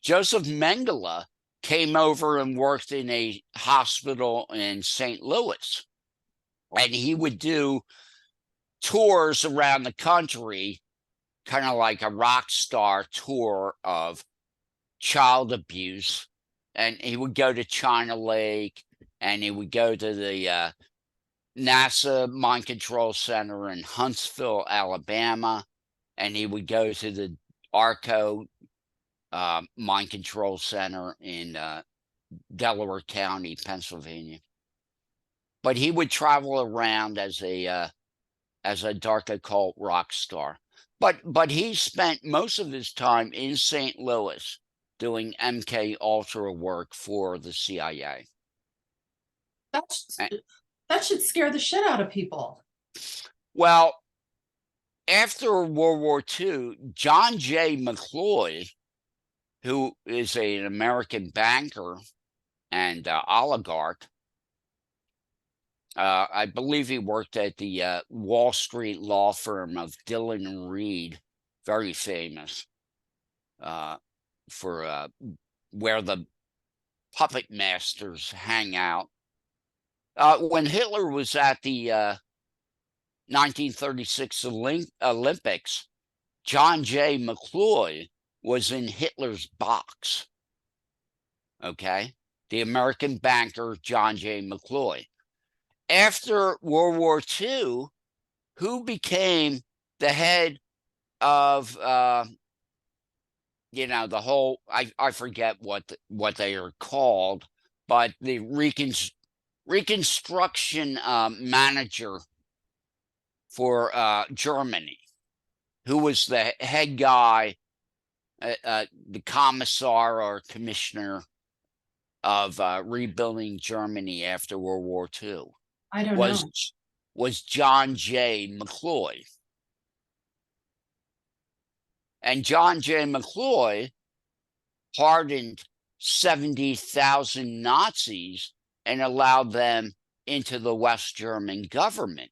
[SPEAKER 2] Joseph Mengele came over and worked in a hospital in St. Louis, and he would do tours around the country, kind of like a rock star tour of child abuse. And he would go to China Lake, and he would go to the NASA Mind Control Center in Huntsville, Alabama, and he would go to the ARCO Mind Control Center in Delaware County, Pennsylvania. but he would travel around as a dark occult rock star. But he spent most of his time in St. Louis doing MK Ultra work for the CIA.
[SPEAKER 1] That's, that should scare the shit out of people.
[SPEAKER 2] Well, after World War II, John J. McCloy, who is an American banker and oligarch, I believe he worked at the Wall Street law firm of Dillon and Reed, very famous for where the puppet masters hang out. When Hitler was at the 1936 Olympics, John J. McCloy was in Hitler's box. Okay? The American banker, John J. McCloy. After World War II, who became the head of, the whole, I forget what they are called, but the reconstruction manager for Germany, who was the head guy, the commissar or commissioner of rebuilding Germany after World War II.
[SPEAKER 1] I don't know.
[SPEAKER 2] Was John J. McCloy. And John J. McCloy pardoned 70,000 Nazis and allowed them into the West German government.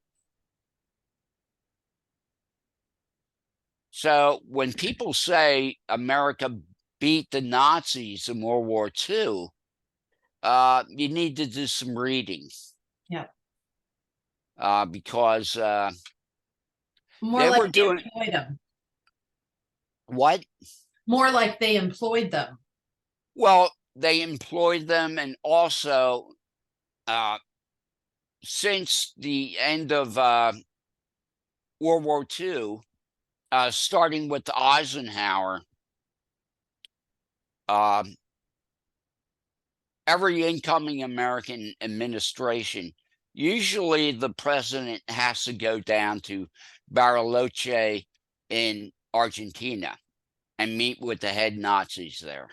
[SPEAKER 2] So when people say America beat the Nazis in World War II, you need to do some reading.
[SPEAKER 1] Yeah.
[SPEAKER 2] Because
[SPEAKER 1] more
[SPEAKER 2] they
[SPEAKER 1] like
[SPEAKER 2] were doing
[SPEAKER 1] employed them.
[SPEAKER 2] What?
[SPEAKER 1] More like they employed them.
[SPEAKER 2] Well, they employed them, and also since the end of World War II, starting with Eisenhower, every incoming American administration, usually the president has to go down to Bariloche in Argentina and meet with the head Nazis there.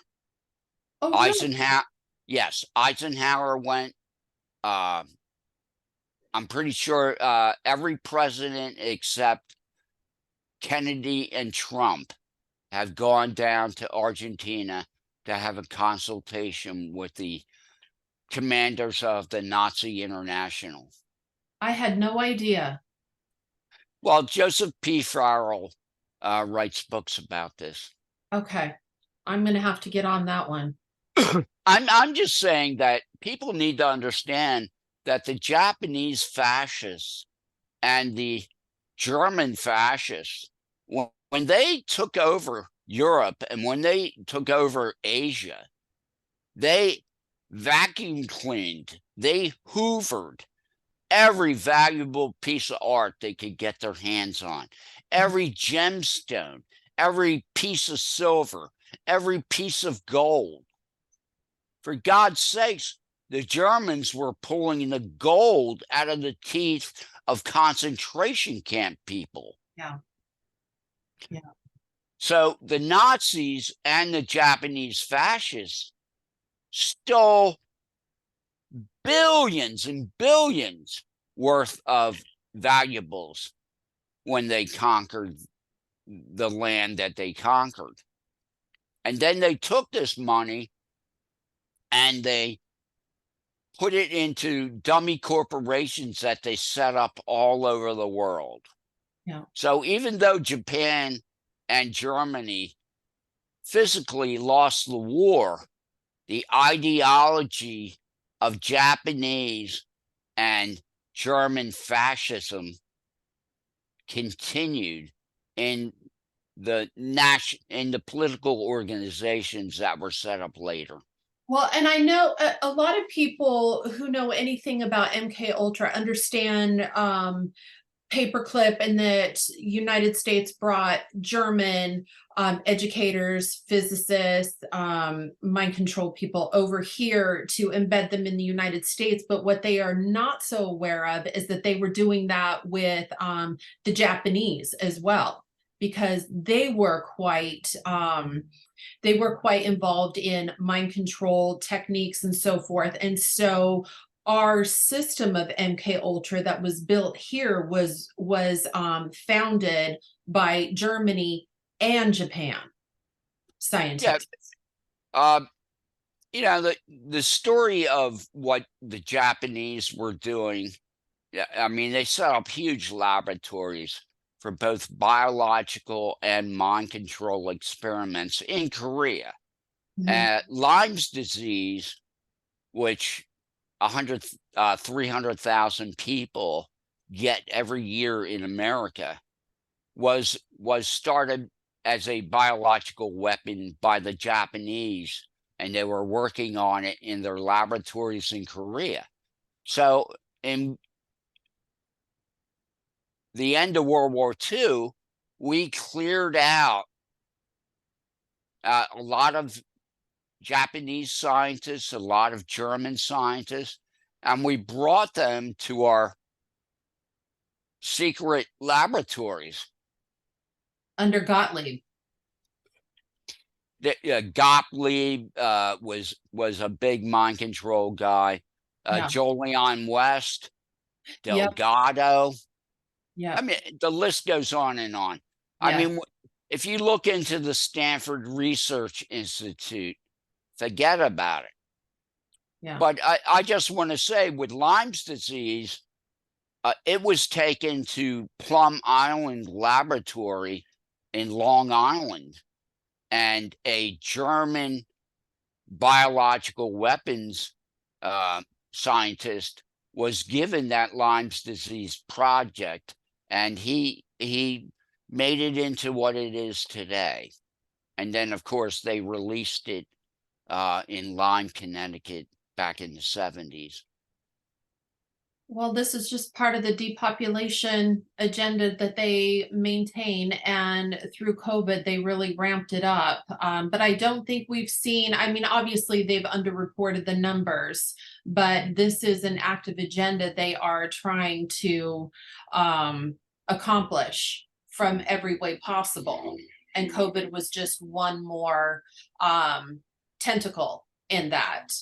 [SPEAKER 1] Oh,
[SPEAKER 2] Eisenhower, yes, Eisenhower went. I'm pretty sure every president except Kennedy and Trump have gone down to Argentina to have a consultation with the commanders of the Nazi International.
[SPEAKER 1] I had no idea.
[SPEAKER 2] Well, Joseph P. Farrell writes books about this.
[SPEAKER 1] Okay. I'm going to have to get on that one.
[SPEAKER 2] I'm just saying that people need to understand that the Japanese fascists and the German fascists, when they took over Europe and when they took over Asia, they vacuum cleaned, they hoovered every valuable piece of art they could get their hands on, every gemstone, every piece of silver, every piece of gold. For God's sakes, the Germans were pulling the gold out of the teeth of concentration camp people.
[SPEAKER 1] Yeah. Yeah.
[SPEAKER 2] So the Nazis and the Japanese fascists stole billions and billions worth of valuables when they conquered the land that they conquered. And then they took this money and they put it into dummy corporations that they set up all over the world.
[SPEAKER 1] Yeah.
[SPEAKER 2] So even though Japan and Germany physically lost the war, the ideology of Japanese and German fascism continued in the political organizations that were set up later.
[SPEAKER 1] Well, and I know a lot of people who know anything about MK Ultra understand paperclip, and that United States brought German educators, physicists, mind control people over here to embed them in the United States. But what they are not so aware of is that they were doing that with the Japanese as well, because they were quite involved in mind control techniques and so forth. And so our system of MK Ultra that was built here was founded by Germany and Japan scientists.
[SPEAKER 2] You know, the story of what the Japanese were doing, I mean, they set up huge laboratories for both biological and mind control experiments in Korea. Lyme's disease, which 300,000 people get every year in America, was started as a biological weapon by the Japanese, and they were working on it in their laboratories in Korea. So in the end of World War II, we cleared out a lot of Japanese scientists, a lot of German scientists, and we brought them to our secret laboratories.
[SPEAKER 1] Under Gottlieb.
[SPEAKER 2] Gottlieb was a big mind control guy. Jolyon West, Delgado.
[SPEAKER 1] Yeah.
[SPEAKER 2] I mean, the list goes on and on. I mean, if you look into the Stanford Research Institute, forget about it. But I just want to say, with Lyme's disease, it was taken to Plum Island Laboratory in Long Island, and a German biological weapons scientist was given that Lyme's disease project, and he made it into what it is today. And then, of course, they released it in Lyme, Connecticut back in the 70s.
[SPEAKER 1] Well, this is just part of the depopulation agenda that they maintain, and through COVID, they really ramped it up. But I don't think we've seen, I mean, obviously they've underreported the numbers, but this is an active agenda they are trying to accomplish from every way possible. And COVID was just one more tentacle in that.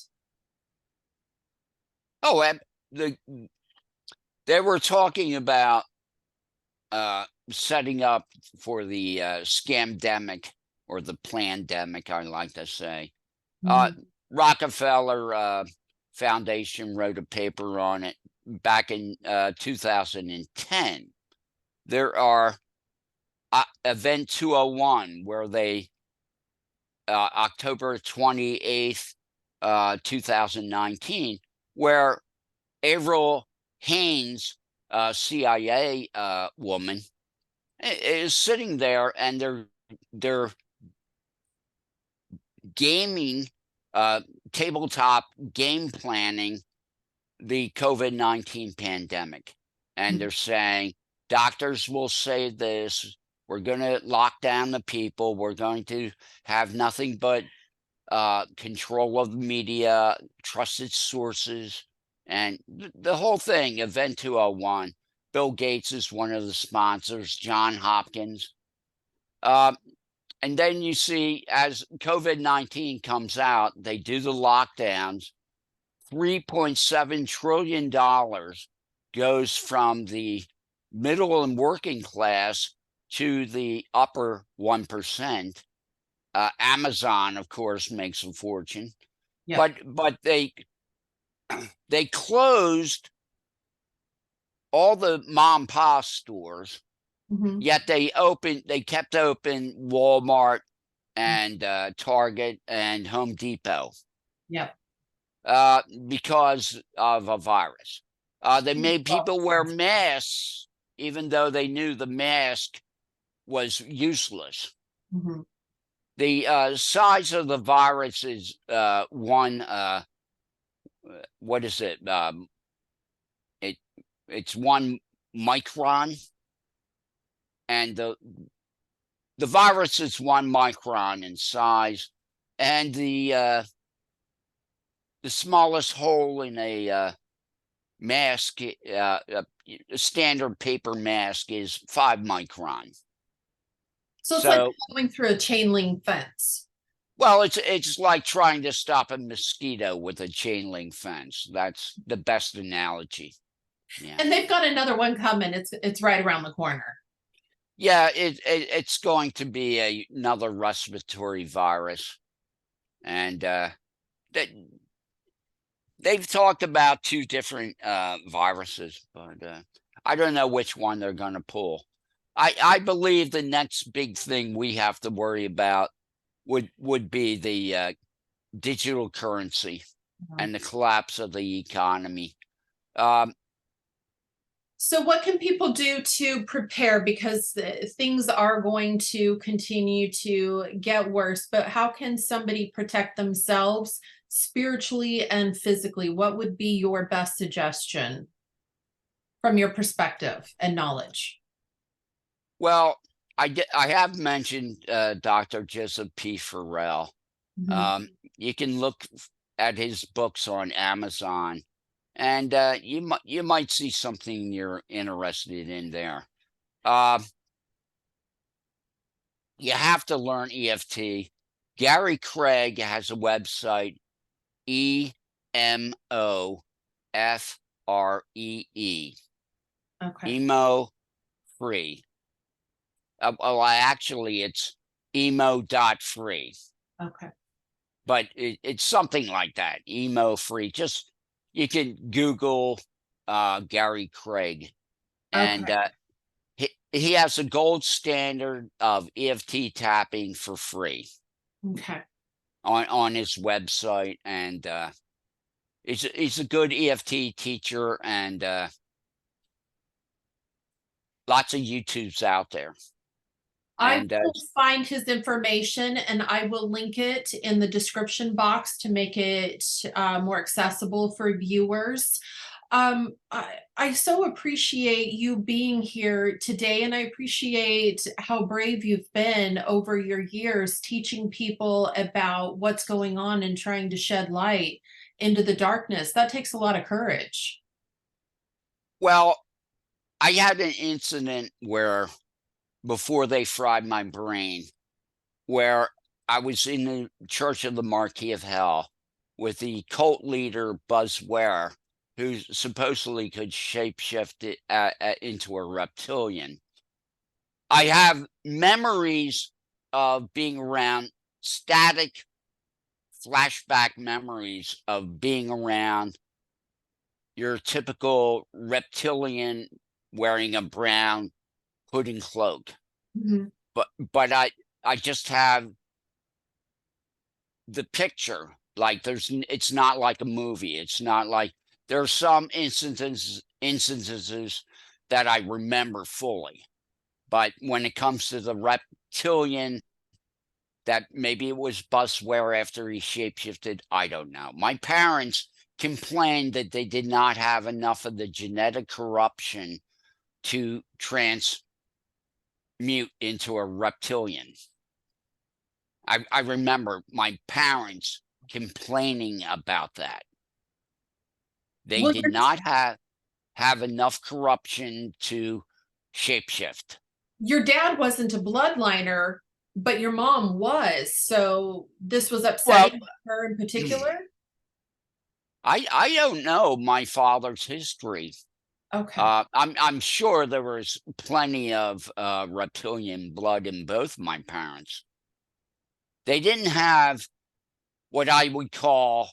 [SPEAKER 2] Oh, they were talking about setting up for the scamdemic, or the plandemic, I like to say. Rockefeller Foundation wrote a paper on it back in 2010. There are Event 201, where they October 28th, 2019, where Avril Haines, CIA woman, is sitting there, and they're gaming, tabletop game planning the COVID-19 pandemic. And they're saying, doctors will say this, we're going to lock down the people, we're going to have nothing but control of the media, trusted sources, and the whole thing. Event 201, Bill Gates is one of the sponsors, John Hopkins. And then you see, as COVID-19 comes out, they do the lockdowns. $3.7 trillion goes from the middle and working class to the upper 1%. Amazon, of course, makes a fortune. But they closed all the mom and pop stores, yet they kept open Walmart and Target and Home Depot. Because of a virus. They made people wear masks, even though they knew the mask was useless. The size of the virus is what is it? It's 1 micron, and the virus is 1 micron in size, and the smallest hole in a mask, a standard paper mask, is 5 micron.
[SPEAKER 1] So it's like going through a chain link fence.
[SPEAKER 2] Well, it's like trying to stop a mosquito with a chain link fence. That's the best analogy. Yeah.
[SPEAKER 1] And they've got another one coming. It's right around the corner.
[SPEAKER 2] Yeah, it's going to be another respiratory virus, and they've talked about 2 different viruses, but I don't know which one they're going to pull. I believe the next big thing we have to worry about would be the digital currency and the collapse of the economy.
[SPEAKER 1] So what can people do to prepare? Because things are going to continue to get worse, but how can somebody protect themselves spiritually and physically? What would be your best suggestion from your perspective and knowledge?
[SPEAKER 2] Well, I have mentioned Dr. Joseph P. Farrell. You can look at his books on Amazon, and you might see something you're interested in there. You have to learn EFT. Gary Craig has a website, EMOFREE.
[SPEAKER 1] Okay.
[SPEAKER 2] Emo free. Well, actually, it's emo.free.
[SPEAKER 1] Okay.
[SPEAKER 2] But it's something like that, emo free. Just, you can Google Gary Craig, and he has a gold standard of EFT tapping for free.
[SPEAKER 1] Okay.
[SPEAKER 2] On his website, and he's a good EFT teacher, and lots of YouTubes out there.
[SPEAKER 1] I will find his information and I will link it in the description box to make it more accessible for viewers. I so appreciate you being here today, and I appreciate how brave you've been over your years teaching people about what's going on and trying to shed light into the darkness. That takes a lot of courage.
[SPEAKER 2] Well, I had an incident where, before they fried my brain, where I was in the Church of the Marquis of Hell with the cult leader Buzz Ware, who supposedly could shapeshift it into a reptilian. I have memories of being around, static flashback memories of being around your typical reptilian wearing a brown hood and cloak. But I just have the picture. Like, it's not like a movie. It's not like, there are some instances that I remember fully. But when it comes to the reptilian, that maybe it was Buzz Ware after he shapeshifted, I don't know. My parents complained that they did not have enough of the genetic corruption to transmute into a reptilian. I remember my parents complaining about that. They did not have enough corruption to shapeshift.
[SPEAKER 1] Your dad wasn't a bloodliner, but your mom was. So this was upsetting her in particular?
[SPEAKER 2] I don't know my father's history.
[SPEAKER 1] Okay.
[SPEAKER 2] I'm sure there was plenty of reptilian blood in both my parents. They didn't have what I would call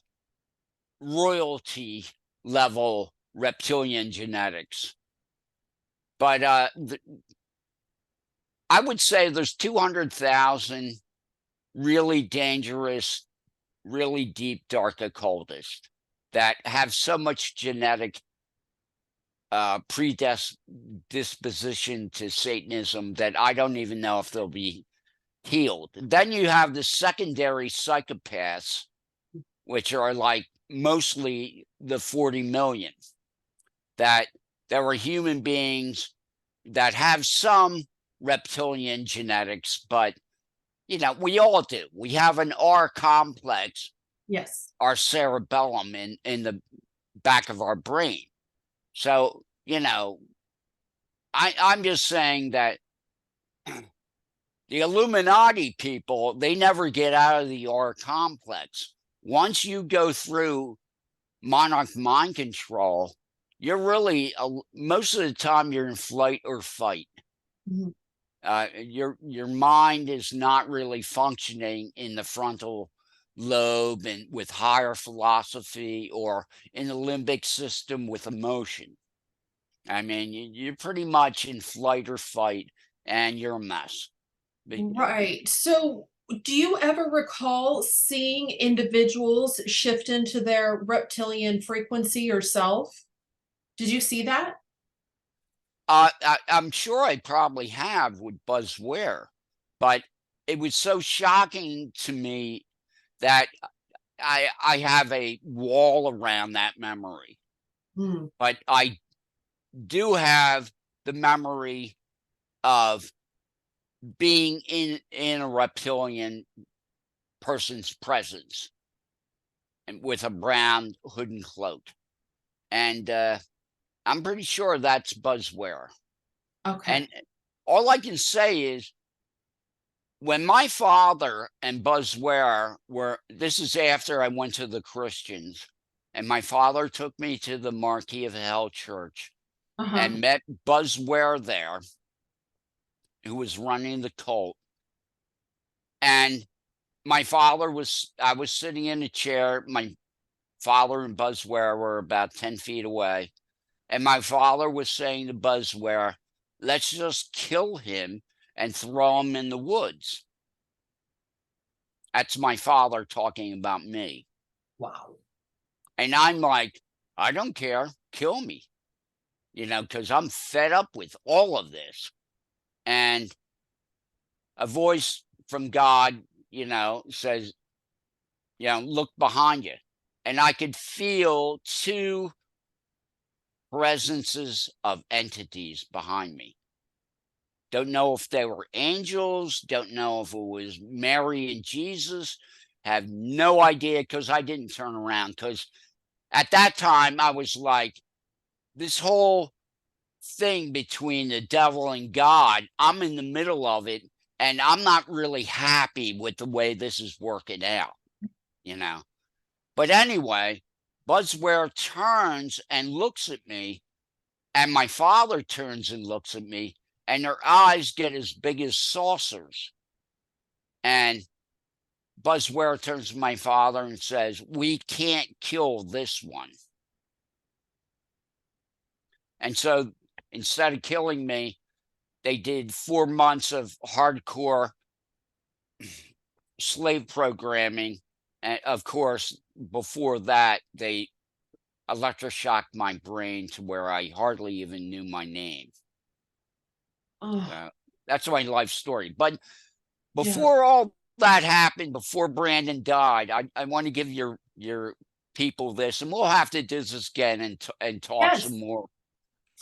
[SPEAKER 2] royalty level reptilian genetics. But I would say there's 200,000 really dangerous, really deep, dark occultists that have so much genetic predisposition to Satanism that I don't even know if they'll be healed. Then you have the secondary psychopaths, which are like mostly the 40 million that there are human beings that have some reptilian genetics, but you know, we all do. We have an R complex,
[SPEAKER 1] Yes.
[SPEAKER 2] our cerebellum in the back of our brain. So, you know, I'm just saying that the Illuminati people, they never get out of the R complex. Once you go through monarch mind control, you're really, most of the time, you're in flight or fight.
[SPEAKER 1] Mhm.
[SPEAKER 2] Your mind is not really functioning in the frontal lobe and with higher philosophy, or in the limbic system with emotion. I mean, you're pretty much in flight or fight, and you're a mess.
[SPEAKER 1] Right. So, do you ever recall seeing individuals shift into their reptilian frequency yourself? Did you see that?
[SPEAKER 2] I'm sure I probably have with Buzz Ware, but it was so shocking to me that I have a wall around that memory.
[SPEAKER 1] Hmm.
[SPEAKER 2] But I do have the memory of being in a reptilian person's presence, and with a brown hood and cloak. And I'm pretty sure that's Buzzware.
[SPEAKER 1] Okay.
[SPEAKER 2] And all I can say is, when my father and Buzzware were, this is after I went to the Christians, and my father took me to the Marquis of Hell Church
[SPEAKER 1] Uh-huh.
[SPEAKER 2] and met Buzzware there, who was running the cult. And I was sitting in a chair. My father and Buzzware were about 10 feet away. And my father was saying to Buzzware, let's just kill him and throw him in the woods. That's my father talking about me.
[SPEAKER 1] Wow.
[SPEAKER 2] And I'm like, I don't care. Kill me, because I'm fed up with all of this. And a voice from God, says, look behind you. And I could feel two presences of entities behind me. Don't know if they were angels, don't know if it was Mary and Jesus, have no idea, because I didn't turn around. Because at that time, I was like, this whole thing between the devil and God, I'm in the middle of it, and I'm not really happy with the way this is working out, you know. But anyway, Buzzware turns and looks at me, and my father turns and looks at me, and their eyes get as big as saucers. And Buzzware turns to my father and says, we can't kill this one. And so instead of killing me, they did 4 months of hardcore slave programming. And of course, before that, they electroshocked my brain to where I hardly even knew my name.
[SPEAKER 1] Oh,
[SPEAKER 2] That's my life story. But
[SPEAKER 1] yeah.
[SPEAKER 2] before all that happened, before Brandon died, I want to give your people this, and we'll have to do this again and talk some
[SPEAKER 1] Yes,
[SPEAKER 2] more.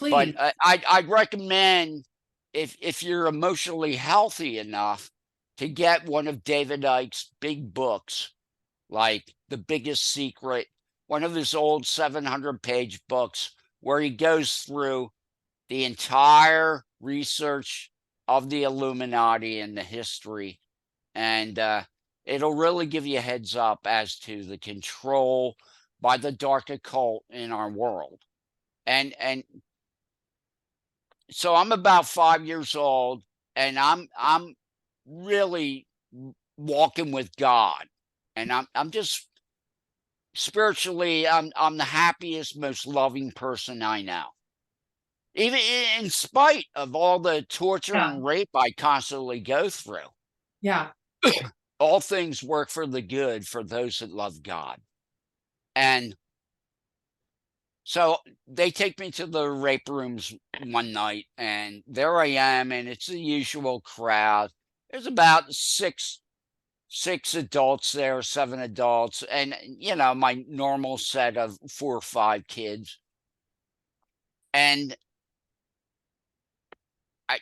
[SPEAKER 2] But
[SPEAKER 1] please.
[SPEAKER 2] I'd recommend, if you're emotionally healthy enough, to get one of David Icke's big books, like The Biggest Secret, one of his old 700-page books, where he goes through the entire research of the Illuminati and the history. And it'll really give you a heads up as to the control by the dark occult in our world. And so I'm about 5 years old, and I'm really walking with God, and I'm just spiritually, I'm the happiest, most loving person I know. Even in spite of all the torture
[SPEAKER 1] Yeah.
[SPEAKER 2] and rape I constantly go through,
[SPEAKER 1] Yeah.
[SPEAKER 2] all things work for the good for those that love God. And so they take me to the rape rooms one night, and there I am, and it's the usual crowd. There's about six adults there, seven adults, and my normal set of 4 or 5 kids. And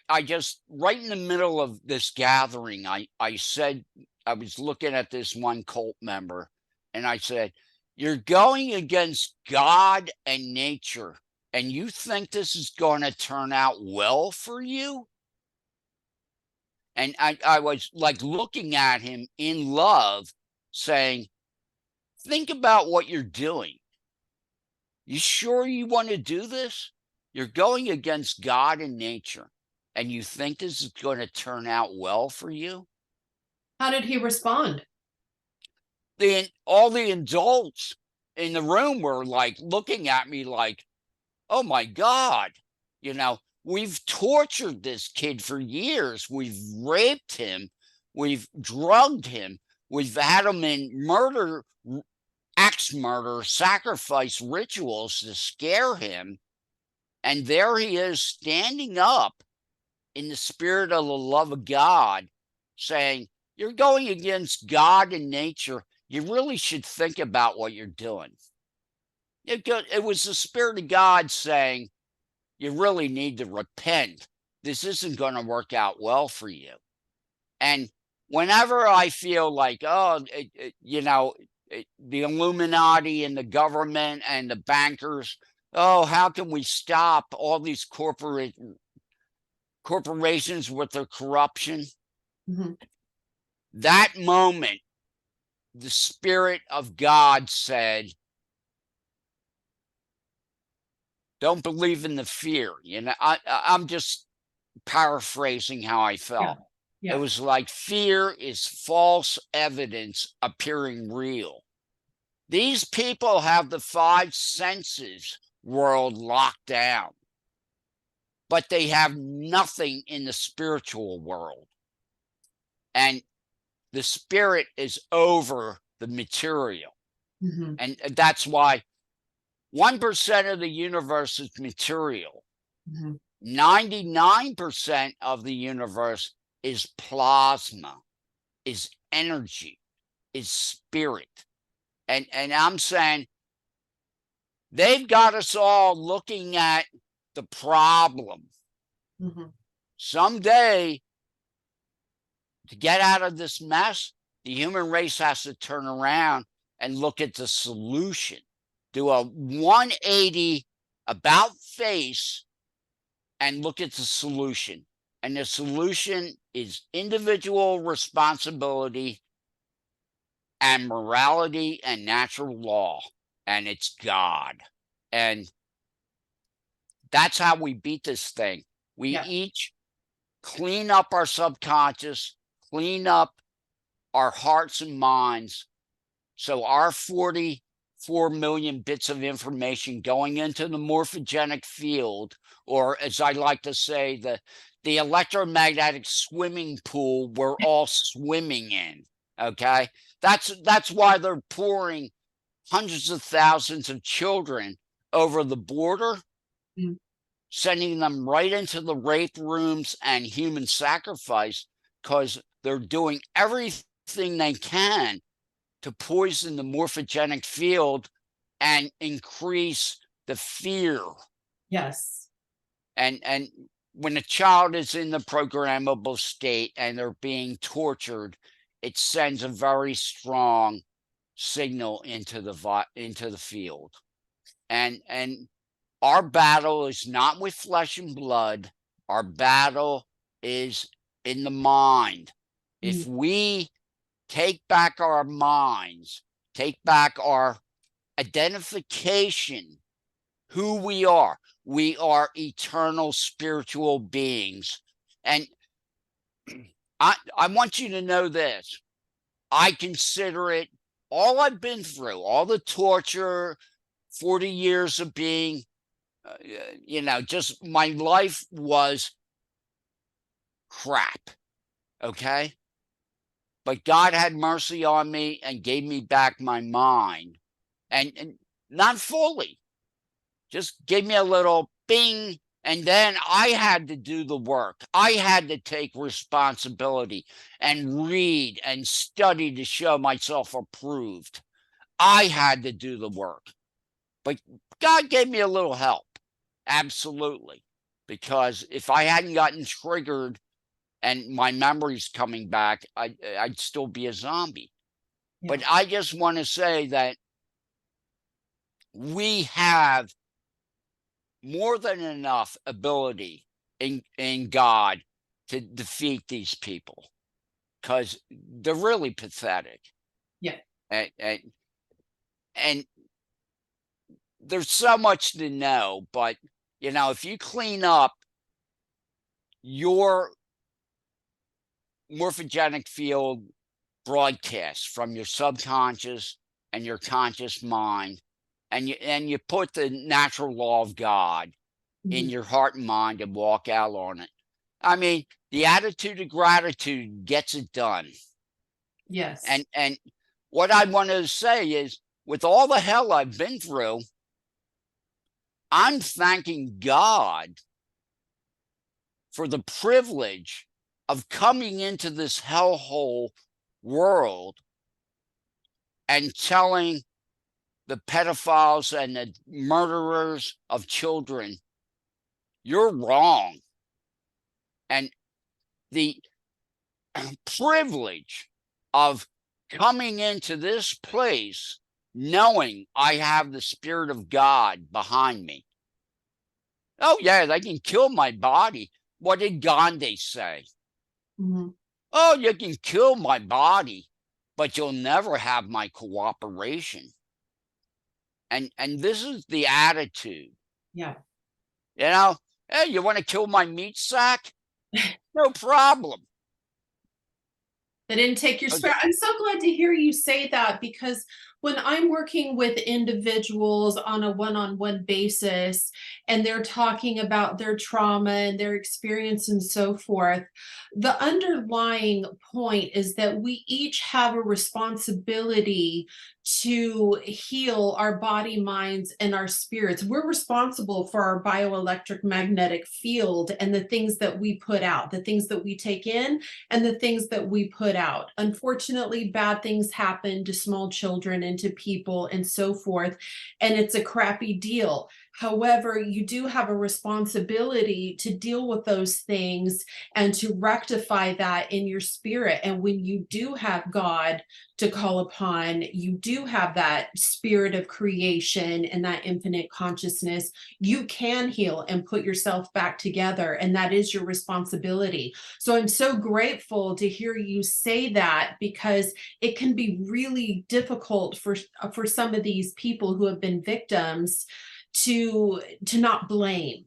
[SPEAKER 2] I just, right in the middle of this gathering, I said, I was looking at this one cult member, and I said, you're going against God and nature, and you think this is going to turn out well for you? And I was like looking at him in love, saying, think about what you're doing. You sure you want to do this? You're going against God and nature, and you think this is going to turn out well for you?
[SPEAKER 1] How did he respond?
[SPEAKER 2] All the adults in the room were like looking at me like, oh my God, we've tortured this kid for years. We've raped him. We've drugged him. We've had him in axe murder, sacrifice rituals to scare him. And there he is standing up in the spirit of the love of God, saying, you're going against God and nature. You really should think about what you're doing. It was the Spirit of God saying, you really need to repent. This isn't going to work out well for you. And whenever I feel like, the Illuminati and the government and the bankers, how can we stop all these corporations with their corruption?
[SPEAKER 1] Mm-hmm.
[SPEAKER 2] That moment, the Spirit of God said, don't believe in the fear. I'm just paraphrasing how I felt.
[SPEAKER 1] Yeah.
[SPEAKER 2] It was like, fear is false evidence appearing real. These people have the five senses world locked down, but they have nothing in the spiritual world. And the spirit is over the material.
[SPEAKER 1] Mm-hmm.
[SPEAKER 2] And that's why 1% of the universe is material.
[SPEAKER 1] Mm-hmm.
[SPEAKER 2] 99% of the universe is plasma, is energy, is spirit. And I'm saying they've got us all looking at the problem.
[SPEAKER 1] Mm-hmm.
[SPEAKER 2] Someday, to get out of this mess, the human race has to turn around and look at the solution. Do a 180 about face and look at the solution. And the solution is individual responsibility and morality and natural law. And it's God. And that's how we beat this thing. We each clean up our subconscious, clean up our hearts and minds. So our 44 million bits of information going into the morphogenic field, or as I like to say, the electromagnetic swimming pool we're all swimming in. Okay. That's why they're pouring hundreds of thousands of children over the border, sending them right into the rape rooms and human sacrifice, because they're doing everything they can to poison the morphogenic field and increase the fear.
[SPEAKER 1] Yes.
[SPEAKER 2] And when a child is in the programmable state and they're being tortured, it sends a very strong signal into the field. And our battle is not with flesh and blood. Our battle is in the mind. If we take back our minds, take back our identification, who we are eternal spiritual beings. And I want you to know this. I consider it, all I've been through, all the torture, 40 years of being, just my life was crap. Okay. But God had mercy on me and gave me back my mind, and not fully, just gave me a little bing. And then I had to do the work. I had to take responsibility and read and study to show myself approved. I had to do the work, but God gave me a little help. Absolutely. Because if I hadn't gotten triggered and my memories coming back, I'd still be a zombie.
[SPEAKER 1] Yeah.
[SPEAKER 2] But I just want to say that we have more than enough ability in God to defeat these people, because they're really pathetic.
[SPEAKER 1] Yeah.
[SPEAKER 2] And there's so much to know, but if you clean up your morphogenic field broadcast from your subconscious and your conscious mind, and you put the natural law of God in your heart and mind and walk out on it. I mean, the attitude of gratitude gets it done.
[SPEAKER 1] Yes.
[SPEAKER 2] And what I want to say is, with all the hell I've been through, I'm thanking God for the privilege of coming into this hellhole world and telling the pedophiles and the murderers of children, you're wrong. And the privilege of coming into this place knowing I have the Spirit of God behind me. Oh, yeah, they can kill my body. What did Gandhi say? Oh, you can kill my body, but you'll never have my cooperation. And this is the attitude.
[SPEAKER 1] Yeah.
[SPEAKER 2] Hey, you want to kill my meat sack? No problem.
[SPEAKER 1] They didn't take your spirit. I'm so glad to hear you say that, because when I'm working with individuals on a one-on-one basis and they're talking about their trauma and their experience and so forth, the underlying point is that we each have a responsibility to heal our body, minds, and our spirits. We're responsible for our bioelectric magnetic field and the things that we put out, the things that we take in, and the things that we put out. Unfortunately, bad things happen to small children and to people and so forth, and it's a crappy deal. However, you do have a responsibility to deal with those things and to rectify that in your spirit. And when you do have God to call upon, you do have that spirit of creation and that infinite consciousness, you can heal and put yourself back together. And that is your responsibility. So I'm so grateful to hear you say that, because it can be really difficult for some of these people who have been victims to not blame,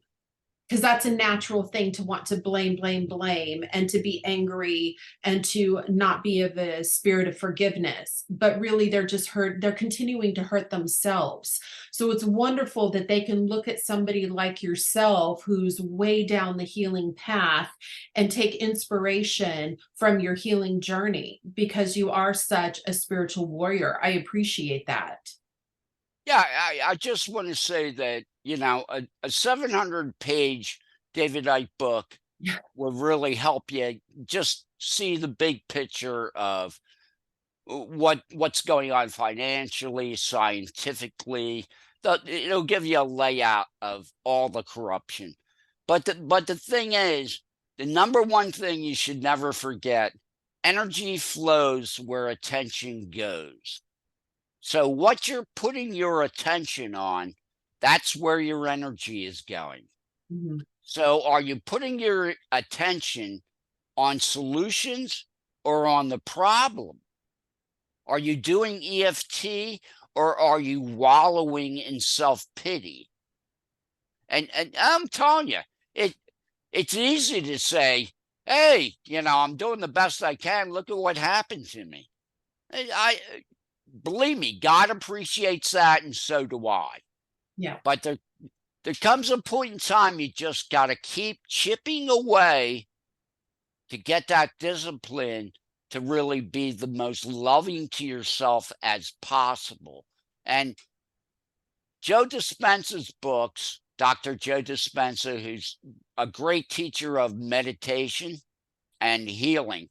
[SPEAKER 1] because that's a natural thing, to want to blame and to be angry and to not be of a spirit of forgiveness. But really they're just hurt, they're continuing to hurt themselves. So it's wonderful that they can look at somebody like yourself who's way down the healing path and take inspiration from your healing journey, because you are such a spiritual warrior. I appreciate that.
[SPEAKER 2] Yeah, I just want to say that, a 700-page David Icke book will really help you just see the big picture of what's going on financially, scientifically. It'll give you a layout of all the corruption. But the thing is, the number one thing you should never forget: energy flows where attention goes. So what you're putting your attention on, that's where your energy is going. So are you putting your attention on solutions or on the problem? Are you doing EFT or are you wallowing in self-pity? And I'm telling you, it's easy to say, hey, I'm doing the best I can. Look at what happened to me. I believe me, God appreciates that, and so do I.
[SPEAKER 1] Yeah.
[SPEAKER 2] But there comes a point in time you just got to keep chipping away to get that discipline to really be the most loving to yourself as possible. And Joe Dispenza's books, Dr. Joe Dispenza, who's a great teacher of meditation and healing,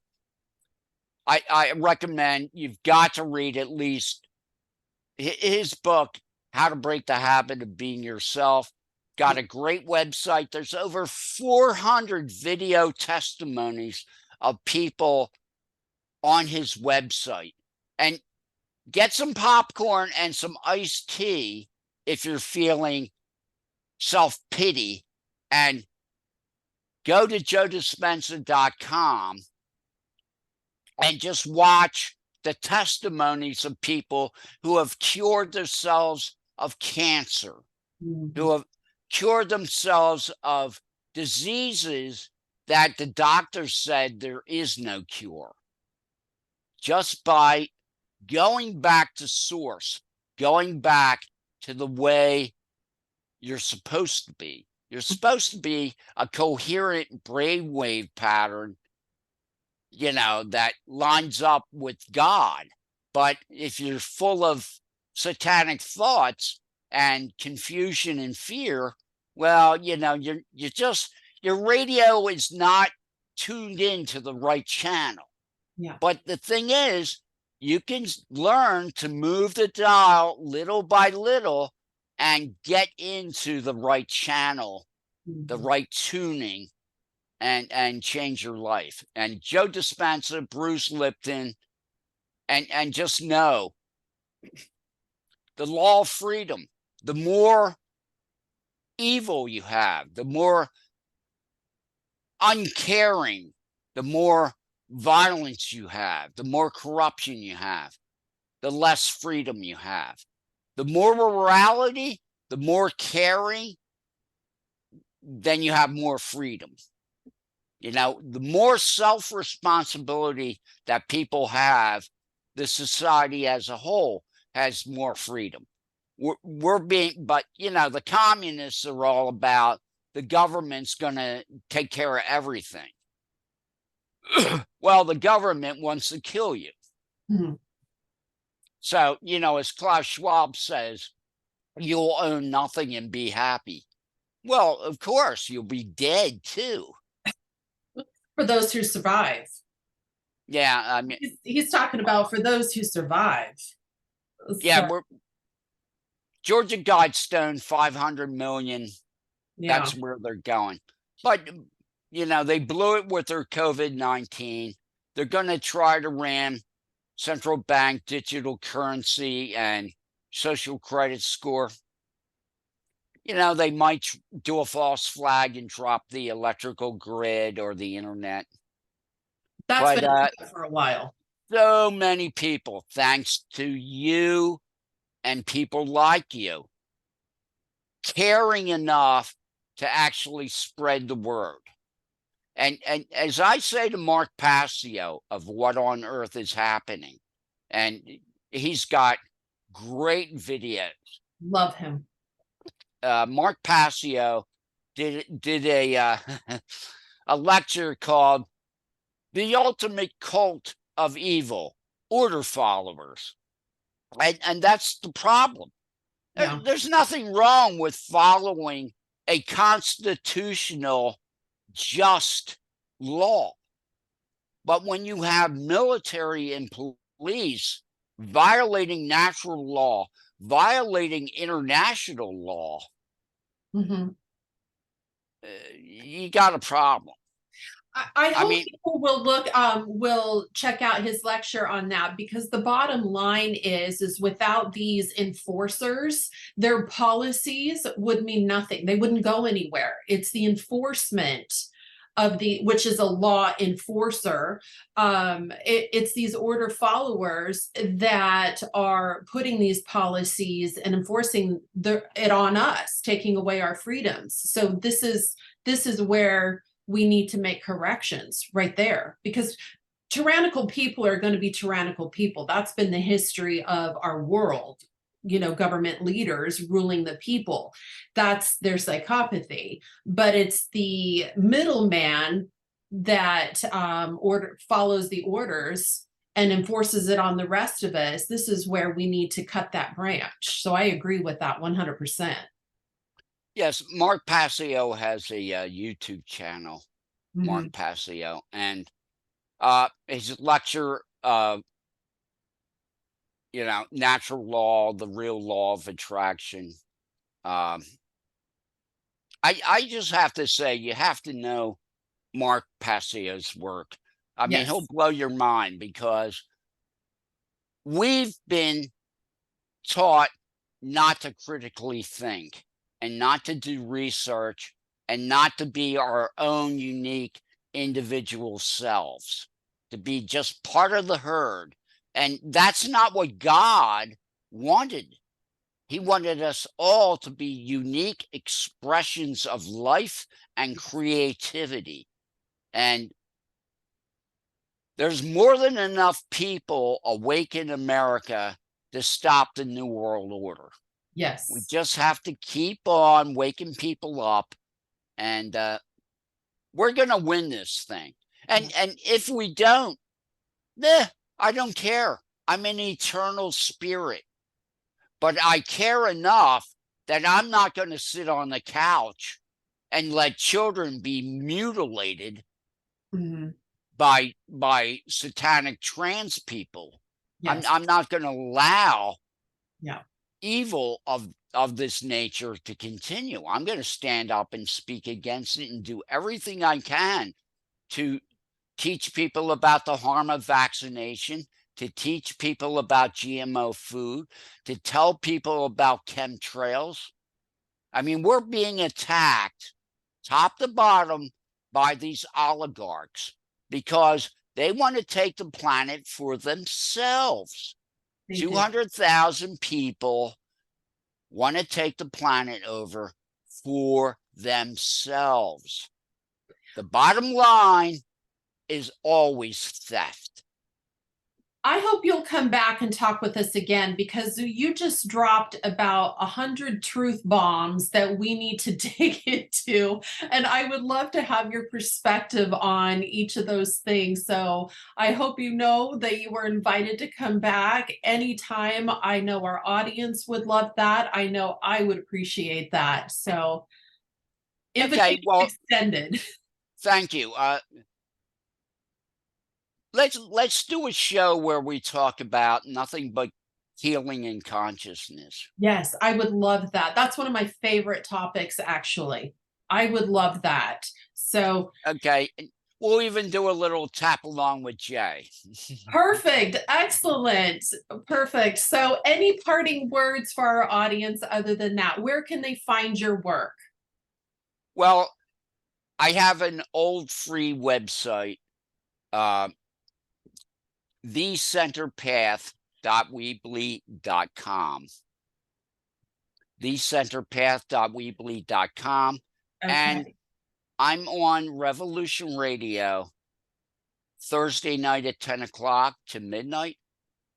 [SPEAKER 2] I recommend you've got to read at least his book, How to Break the Habit of Being Yourself. got a great website. There's over 400 video testimonies of people on his website. And get some popcorn and some iced tea if you're feeling self-pity, and go to joedispenza.com and just watch the testimonies of people who have cured themselves of cancer, who have cured themselves of diseases that the doctor said there is no cure, just by going back to source, going back to the way you're supposed to be. You're supposed to be a coherent brainwave pattern, you know, that lines up with God. But if you're full of satanic thoughts and confusion and fear, well, you know, you're just, your radio is not tuned into the right channel.
[SPEAKER 1] Yeah.
[SPEAKER 2] But the thing is, you can learn to move the dial little by little and get into the right channel, the right tuning, and change your life. And Joe Dispenza, Bruce Lipton, and just know the law of freedom. The more evil you have, the more uncaring, the more violence you have, the more corruption you have, the less freedom you have. The more morality, the more caring, then you have more freedom. You know, the more self-responsibility that people have, the society as a whole has more freedom. We're being, but you know, the communists are all about the government's going to take care of everything. Well, the government wants to kill you. So, you know, as Klaus Schwab says, you'll own nothing and be happy. Well, of course, you'll be dead too.
[SPEAKER 1] For those who survive.
[SPEAKER 2] Yeah, I mean,
[SPEAKER 1] he's talking about for those who survive.
[SPEAKER 2] Yeah, Georgia Guidestone, 500 million.
[SPEAKER 1] Yeah.
[SPEAKER 2] That's where they're going. But, you know, they blew it with their COVID-19. They're going to try to ram central bank digital currency and social credit score. You know, they might do a false flag and drop the electrical grid or the internet.
[SPEAKER 1] That's been for a while.
[SPEAKER 2] So many people, thanks to you and people like you, caring enough to actually spread the word. And as I say to Mark Passio of What on Earth is Happening, and he's got great videos.
[SPEAKER 1] Love him.
[SPEAKER 2] Mark Passio did a a lecture called "The Ultimate Cult of Evil: Order Followers," and that's the problem. Yeah. There's nothing wrong with following a constitutional, just law, but when you have military and police violating natural law, violating international law, you got a problem.
[SPEAKER 1] I hope people will check out his lecture on that, because the bottom line is without these enforcers, their policies would mean nothing. They wouldn't go anywhere. It's the enforcement of which is a law enforcer. It's these order followers that are putting these policies and enforcing it on us, taking away our freedoms. So this is where we need to make corrections right there, because tyrannical people are going to be tyrannical people. That's been the history of our world. You know, government leaders ruling the people. That's their psychopathy. But it's the middleman that follows the orders and enforces it on the rest of us. This is where we need to cut that branch. So I agree with that 100%.
[SPEAKER 2] Yes, Mark Passio has a YouTube channel, Mark Passio, and his lecture, you know, natural law, the real law of attraction. I just have to say, you have to know Mark Passio's work. I mean, he'll
[SPEAKER 1] Yes.
[SPEAKER 2] blow your mind because we've been taught not to critically think and not to do research and not to be our own unique individual selves, to be just part of the herd. And that's not what God wanted. He wanted us all to be unique expressions of life and creativity. And there's more than enough people awake in America to stop the New World Order. We
[SPEAKER 1] Yes.
[SPEAKER 2] just have to keep on waking people up, and we're going to win this thing. And if we don't, I don't care. I'm an eternal spirit, but I care enough that I'm not going to sit on the couch and let children be mutilated
[SPEAKER 1] Mhm.
[SPEAKER 2] by satanic trans people.
[SPEAKER 1] Yes.
[SPEAKER 2] I'm not going to allow
[SPEAKER 1] Yeah.
[SPEAKER 2] evil of this nature to continue. I'm going to stand up and speak against it and do everything I can to teach people about the harm of vaccination, to teach people about GMO food, to tell people about chemtrails. I mean, we're being attacked top to bottom by these oligarchs because they want to take the planet for themselves.
[SPEAKER 1] They do.
[SPEAKER 2] 200,000 people want to take the planet over for themselves. The bottom line is always theft.
[SPEAKER 1] I hope you'll come back and talk with us again because you just dropped about 100 truth bombs that we need to dig into. And I would love to have your perspective on each of those things. So I hope you know that you were invited to come back anytime. I know our audience would love that. I know I would appreciate that. So invitation
[SPEAKER 2] Okay, well,
[SPEAKER 1] extended.
[SPEAKER 2] thank you. Let's do a show where we talk about nothing but healing and consciousness.
[SPEAKER 1] Yes, I would love that. That's one of my favorite topics, actually. I would love that. So
[SPEAKER 2] Okay, and we'll even do a little tap along with Jay.
[SPEAKER 1] perfect. Excellent. Perfect. So any parting words for our audience other than that? Where can they find your work?
[SPEAKER 2] Well, I have an old free website, uh, thecenterpath.weebly.com. thecenterpath.weebly.com. And
[SPEAKER 1] Okay.
[SPEAKER 2] I'm on Revolution Radio Thursday night at 10 o'clock to midnight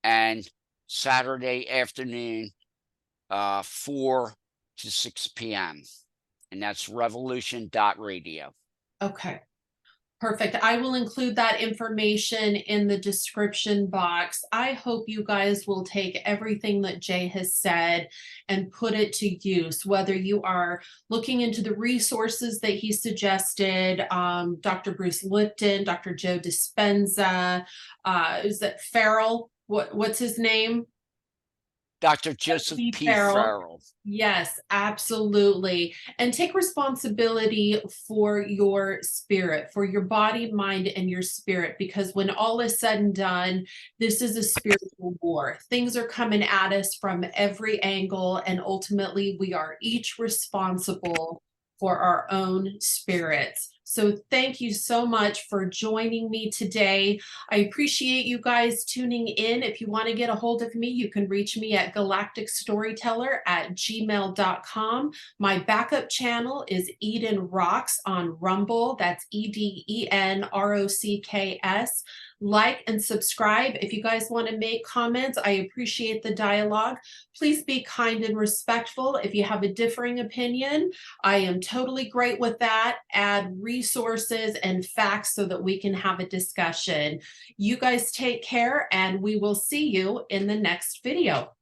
[SPEAKER 2] and Saturday afternoon, 4 to 6 p.m. And that's revolution.radio.
[SPEAKER 1] Okay. Perfect. I will include that information in the description box. I hope you guys will take everything that Jay has said and put it to use, whether you are looking into the resources that he suggested, Dr. Bruce Lipton, Dr. Joe Dispenza, is that Farrell? What's his name?
[SPEAKER 2] Dr. Joseph
[SPEAKER 1] P.
[SPEAKER 2] P.
[SPEAKER 1] Farrell.
[SPEAKER 2] Farrell.
[SPEAKER 1] Yes, absolutely. And take responsibility for your spirit, for your body, mind, and your spirit, because when all is said and done, this is a spiritual war. Things are coming at us from every angle, and ultimately, we are each responsible for our own spirits. So thank you so much for joining me today. I appreciate you guys tuning in. If you want to get a hold of me, you can reach me at galacticstoryteller@gmail.com. My backup channel is Eden Rocks on Rumble. That's EDENROCKS. Like and subscribe. If you guys want to make comments, I appreciate the dialogue. Please be kind and respectful. If you have a differing opinion, I am totally great with that. Add resources and facts so that we can have a discussion. You guys take care, and we will see you in the next video.